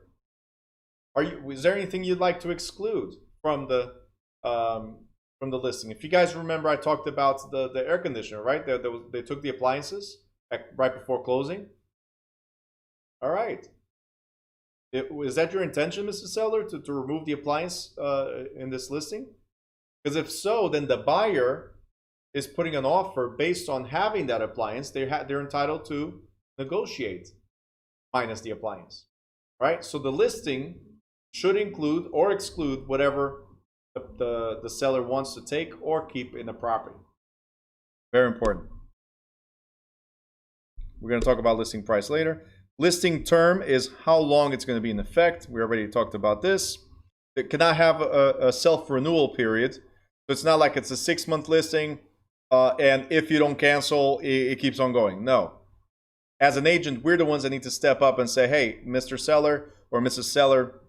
Is there anything you'd like to exclude from the listing? If you guys remember, I talked about the air conditioner, right? They took the appliances right before closing. All right. Is that your intention, Mr. Seller, to remove the appliance in this listing? Because if so, then the buyer is putting an offer based on having that appliance. They're entitled to negotiate minus the appliance, right? So the listing should include or exclude whatever the seller wants to take or keep in the property. Very important. We're going to talk about listing price later. Listing term is how long it's going to be in effect. We already talked about this. It cannot have a self-renewal period. So it's not like it's a 6-month listing, and if you don't cancel, it keeps on going. No. As an agent, we're the ones that need to step up and say, hey, Mr. Seller or Mrs. Seller,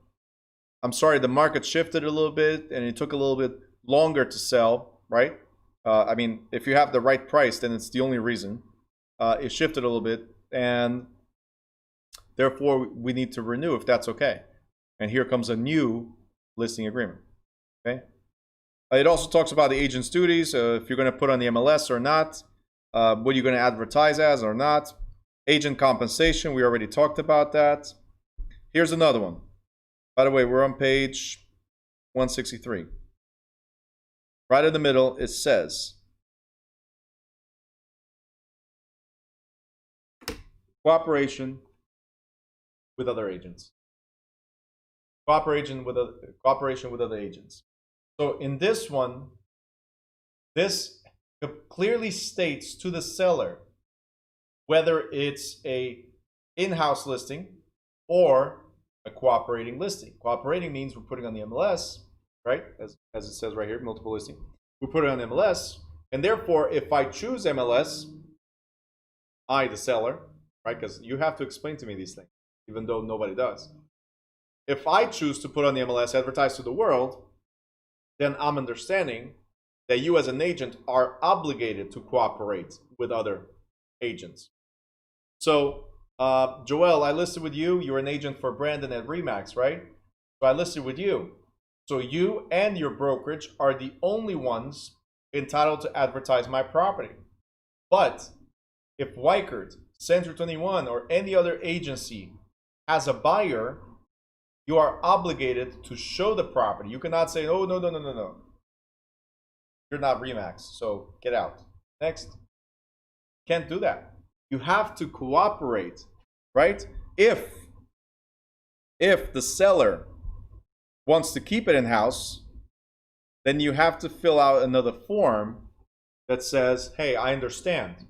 I'm sorry, the market shifted a little bit and it took a little bit longer to sell, right? I mean, if you have the right price, then it's the only reason. It shifted a little bit, and therefore we need to renew if that's okay. And here comes a new listing agreement. Okay. It also talks about the agent's duties, if you're going to put on the MLS or not, what you're going to advertise as or not. Agent compensation, we already talked about that. Here's another one. By the way, we're on page 163. Right in the middle, it says, cooperation with other agents. Cooperation with other agents. So in this one, this clearly states to the seller whether it's a in-house listing or a cooperating listing. Cooperating means we're putting on the MLS, right? As it says right here, multiple listing. We put it on MLS, and therefore, if I choose MLS, I, the seller, right? Because you have to explain to me these things, even though nobody does. If I choose to put on the MLS, advertise to the world, then I'm understanding that you as an agent are obligated to cooperate with other agents. So, Joel, I listed with you. You're an agent for Brandon at Remax, right? So I listed with you. So you and your brokerage are the only ones entitled to advertise my property. But if Weichert, Century 21, or any other agency has a buyer, you are obligated to show the property. You cannot say, oh, no. You're not Remax, so get out. Next. Can't do that. You have to cooperate, right? If the seller wants to keep it in-house, then you have to fill out another form that says, hey, I understand,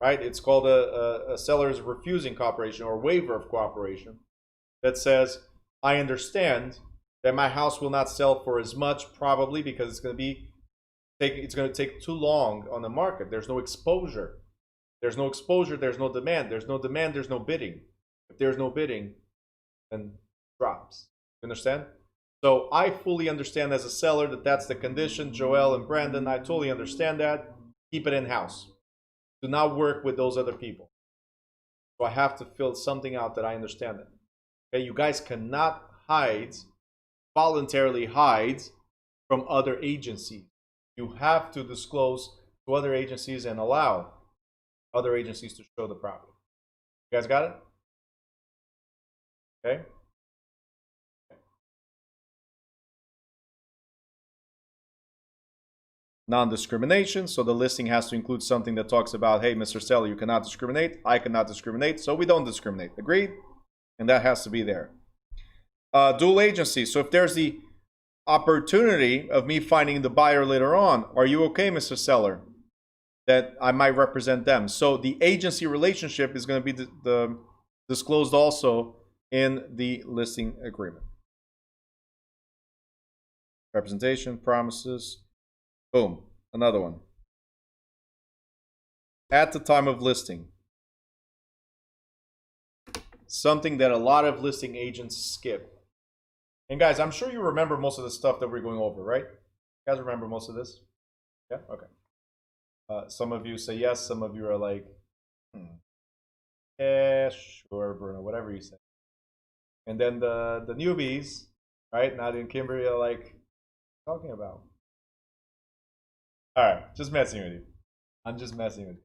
right? It's called a seller's refusing cooperation or waiver of cooperation that says, I understand that my house will not sell for as much, probably because it's going to take too long on the market. There's no exposure. There's no exposure, there's no demand. There's no demand, there's no bidding. If there's no bidding, then it drops. You understand? So I fully understand as a seller that that's the condition. Joel and Brandon, I totally understand that. Keep it in-house. Do not work with those other people. So I have to fill something out that I understand it. Okay, you guys cannot voluntarily hide from other agencies. You have to disclose to other agencies and allow other agencies to show the property. You guys got it? Okay. Non-discrimination. So the listing has to include something that talks about, hey, Mr. Seller, you cannot discriminate. I cannot discriminate. So we don't discriminate. Agreed? And that has to be there. Dual agency. So if there's the opportunity of me finding the buyer later on, are you okay, Mr. Seller, that I might represent them? So the agency relationship is going to be disclosed also in the listing agreement. Representation, promises. Boom. Another one. At the time of listing. Something that a lot of listing agents skip. And guys, I'm sure you remember most of the stuff that we're going over, right? You guys remember most of this? Yeah? Okay. Some of you say yes. Some of you are like, yeah, sure, Bruno, whatever you say. And then the newbies, right? Nadia and Kimberly are like, what are you talking about? All right, just messing with you. I'm just messing with you.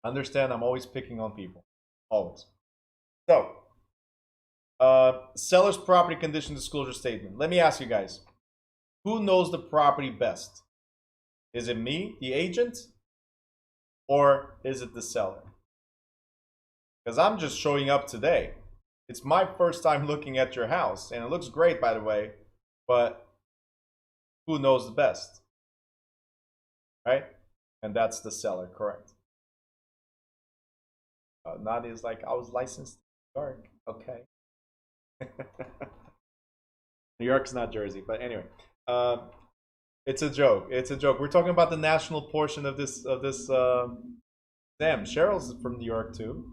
Understand, I'm always picking on people. Always. So, seller's property condition disclosure statement. Let me ask you guys, Who knows the property best? Is it me, the agent, or is it the seller? Because I'm just showing up today. It's my first time looking at your house, and it looks great, by the way, but who knows the best? Right? And that's the seller, correct. Nadia's like, I was licensed in New York. Okay. New York's not Jersey, but anyway. It's a joke. It's a joke. We're talking about the national portion of this exam. Cheryl's from New York too.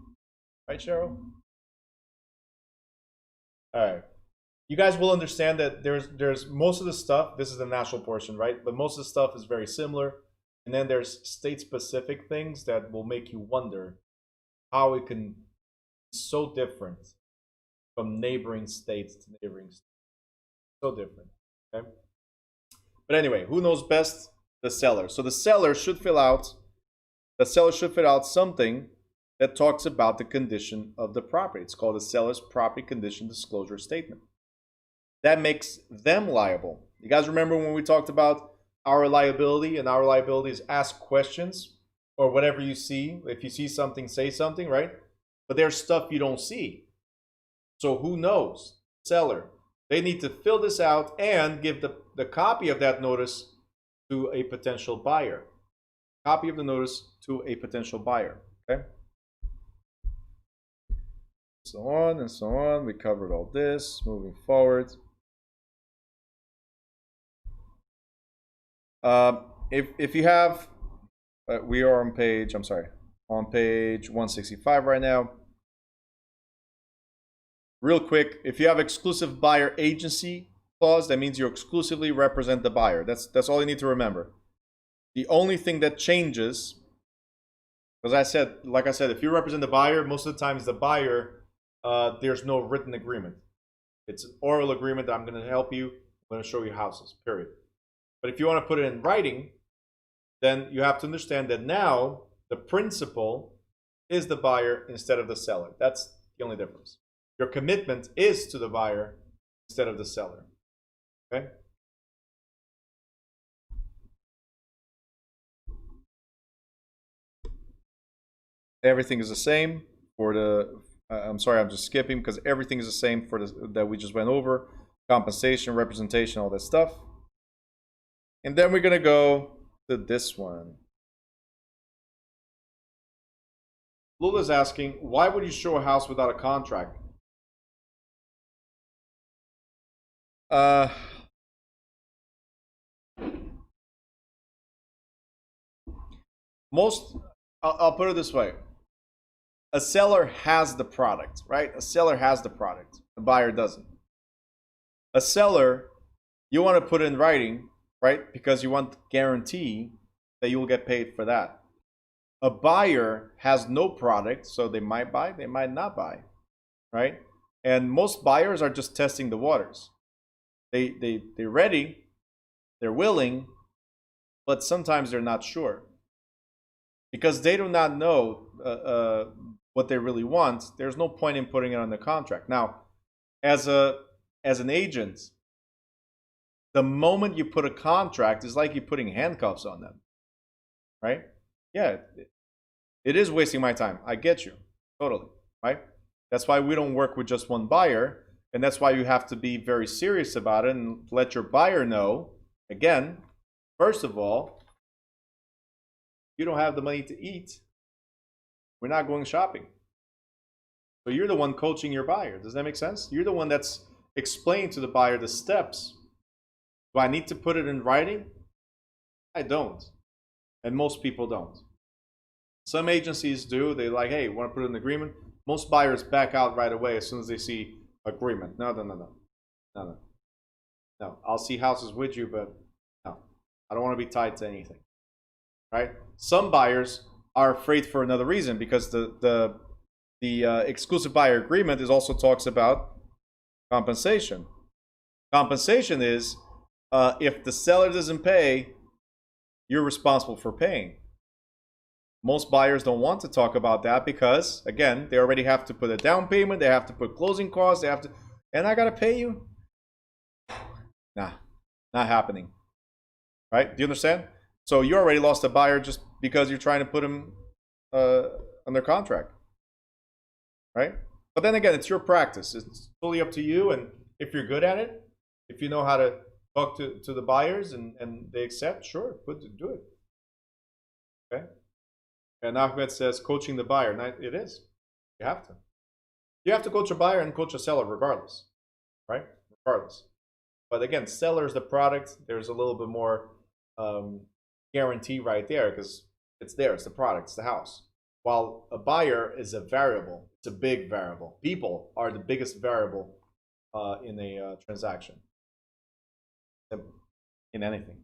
Right, Cheryl? Alright. You guys will understand that there's most of the stuff, this is the national portion, right? But most of the stuff is very similar. And then there's state-specific things that will make you wonder how it can be so different from neighboring states to neighboring states. So different. Okay? But anyway, who knows best? The seller. So the seller should fill out something that talks about the condition of the property. It's called the seller's property condition disclosure statement. That makes them liable. You guys remember when we talked about our liability, and our liability is ask questions or whatever you see. If you see something, say something, right? But there's stuff you don't see. So who knows? Seller. They need to fill this out and give the copy of that notice to a potential buyer. Copy of the notice to a potential buyer. Okay? So on and so on. We covered all this. Moving forward. If you have, we are on page, on page 165 right now. Real quick, if you have exclusive buyer agency clause, that means you exclusively represent the buyer. That's all you need to remember. The only thing that changes, because like I said, if you represent the buyer, most of the times the buyer, there's no written agreement. It's an oral agreement that I'm going to help you. I'm going to show you houses, period. But if you want to put it in writing, then you have to understand that now the principal is the buyer instead of the seller. That's the only difference. Your commitment is to the buyer instead of the seller. Okay? Everything is the same for the, I'm sorry, I'm just skipping because everything is the same for the, that we just went over. Compensation, representation, all that stuff. And then we're going to go to this one. Lula's asking, why would you show a house without a contract? I'll put it this way. A seller has the product, right? A seller has the product. The buyer doesn't. A seller, you want to put it in writing, right? Because you want guarantee that you will get paid for that. A buyer has no product, so they might buy, they might not buy, right? And most buyers are just testing the waters. They're ready, they're willing, but sometimes they're not sure. Because they do not know what they really want, there's no point in putting it on the contract. Now, as an agent, the moment you put a contract, it's like you're putting handcuffs on them, right? Yeah, it is wasting my time. I get you, totally, right? That's why we don't work with just one buyer, and that's why you have to be very serious about it and let your buyer know, again, first of all, you don't have the money to eat. We're not going shopping. So you're the one coaching your buyer. Does that make sense? You're the one that's explaining to the buyer the steps. Do I need to put it in writing? I don't. And most people don't. Some agencies do. They're like, hey, want to put an agreement? Most buyers back out right away as soon as they see agreement. No. I'll see houses with you, but no. I don't want to be tied to anything. Right? Some buyers are afraid for another reason because the exclusive buyer agreement is also talks about compensation. Compensation is if the seller doesn't pay, you're responsible for paying. Most buyers don't want to talk about that because, again, they already have to put a down payment, they have to put closing costs, they have to, and I gotta pay you? Nah, Not happening. Right? Do you understand? So you already lost a buyer just because you're trying to put him under contract. Right? But then again, it's your practice. It's fully up to you. And if you're good at it, if you know how to talk to the buyers and they accept, sure, do it. Okay? And Ahmed says, coaching the buyer. It is. You have to. You have to coach a buyer and coach a seller regardless. Right? Regardless. But again, seller is the product. There's a little bit more guarantee right there because it's there. It's the product. It's the house. While a buyer is a variable. It's a big variable. People are the biggest variable in a transaction. In anything.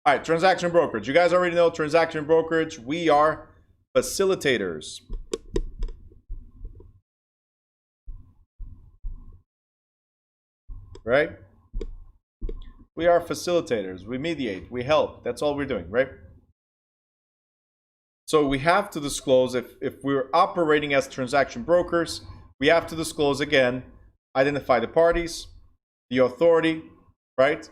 All right, transaction brokerage. You guys already know transaction brokerage. We are facilitators. Right? We are facilitators. We mediate. We help. That's all we're doing, right? So we have to disclose, if we're operating as transaction brokers, we have to disclose, again, identify the parties, the authority, right?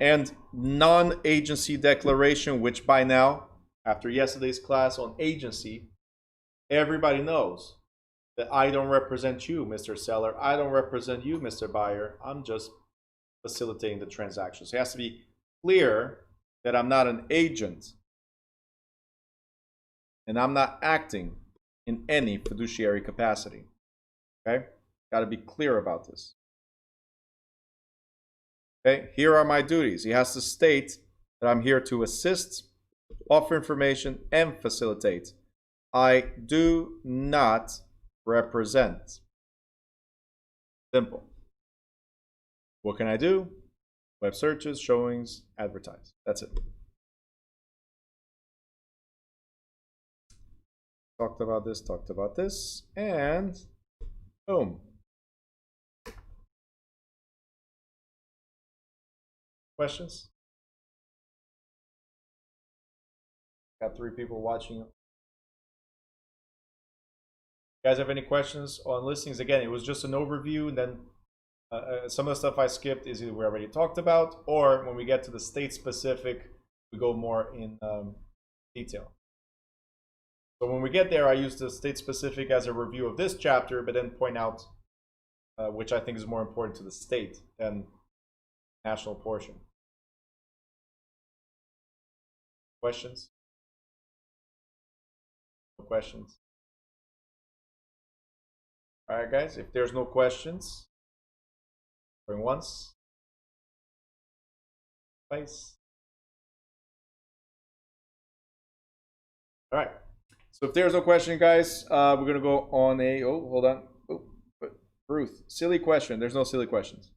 And non-agency declaration, which by now, after yesterday's class on agency, everybody knows that I don't represent you, Mr. Seller. I don't represent you, Mr. Buyer. I'm just facilitating the transaction. So it has to be clear that I'm not an agent and I'm not acting in any fiduciary capacity. Okay? Got to be clear about this. Okay? Here are my duties. He has to state that I'm here to assist, offer information, and facilitate. I do not represent. Simple. What can I do? Web searches, showings, advertise. That's it. Talked about this, and boom. Questions? Got 3 people watching. You guys have any questions on listings? Again, it was just an overview, and then some of the stuff I skipped is either we already talked about, or when we get to the state specific, we go more in detail. So when we get there, I use the state specific as a review of this chapter, but then point out which I think is more important to the state than national portion. Questions? No questions? All right, guys, if there's no questions, going once, twice. All right. So if there's no question, guys, we're going to go on a, hold on. Ruth, silly question. There's no silly questions.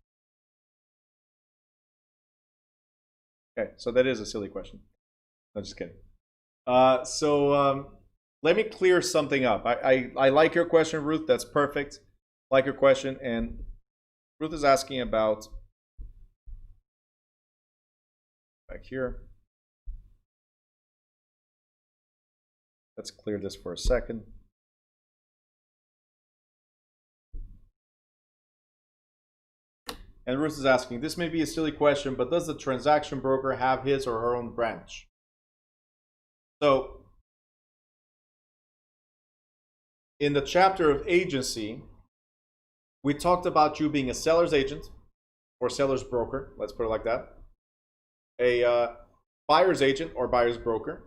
Okay, so that is a silly question. No, just kidding. Let me clear something up. I like your question, Ruth. That's perfect. Like your question. And Ruth is asking about, back here. Let's clear this for a second. And Ruth is asking, this may be a silly question, but does the transaction broker have his or her own branch? So, in the chapter of agency, we talked about you being a seller's agent or seller's broker, let's put it like that, a buyer's agent or buyer's broker,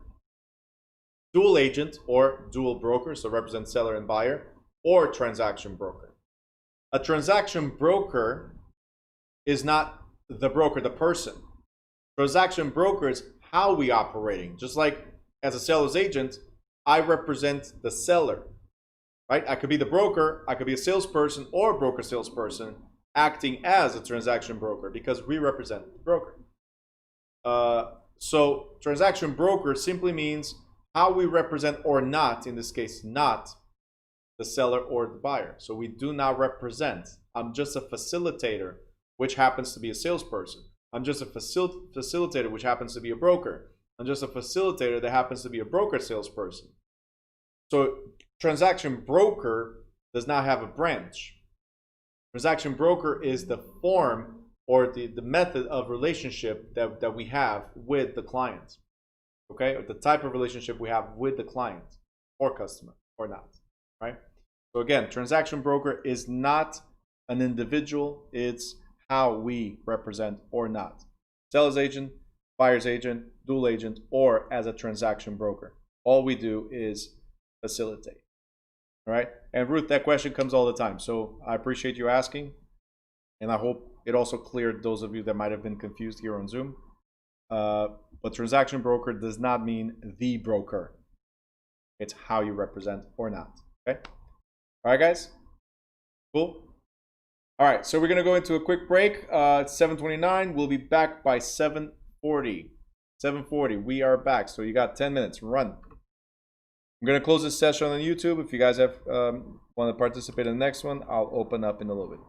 dual agent or dual broker, so represent seller and buyer, or transaction broker. A transaction broker is not the broker, the person. Transaction broker is how we operating. Just like as a seller's agent, I represent the seller, right? I could be the broker, I could be a salesperson or a broker salesperson acting as a transaction broker because we represent the broker. So transaction broker simply means how we represent or not, in this case, not the seller or the buyer. So we do not represent. I'm just a facilitator, which happens to be a salesperson. I'm just a facilitator, which happens to be a broker. I'm just a facilitator that happens to be a broker salesperson. So transaction broker does not have a branch. Transaction broker is the form or the method of relationship that we have with the client, okay, or the type of relationship we have with the client or customer or not, right? So again, transaction broker is not an individual, it's how we represent or not. Seller's agent, buyer's agent, dual agent, or as a transaction broker. All we do is facilitate. All right. And Ruth, that question comes all the time. So I appreciate you asking. And I hope it also cleared those of you that might have been confused here on Zoom. But transaction broker does not mean the broker. It's how you represent or not. Okay. All right, guys. Cool. All right. So we're going to go into a quick break. It's 7:29. We'll be back by 7:40. 7:40. We are back. So you got 10 minutes. Run. I'm going to close this session on YouTube. If you guys have want to participate in the next one, I'll open up in a little bit.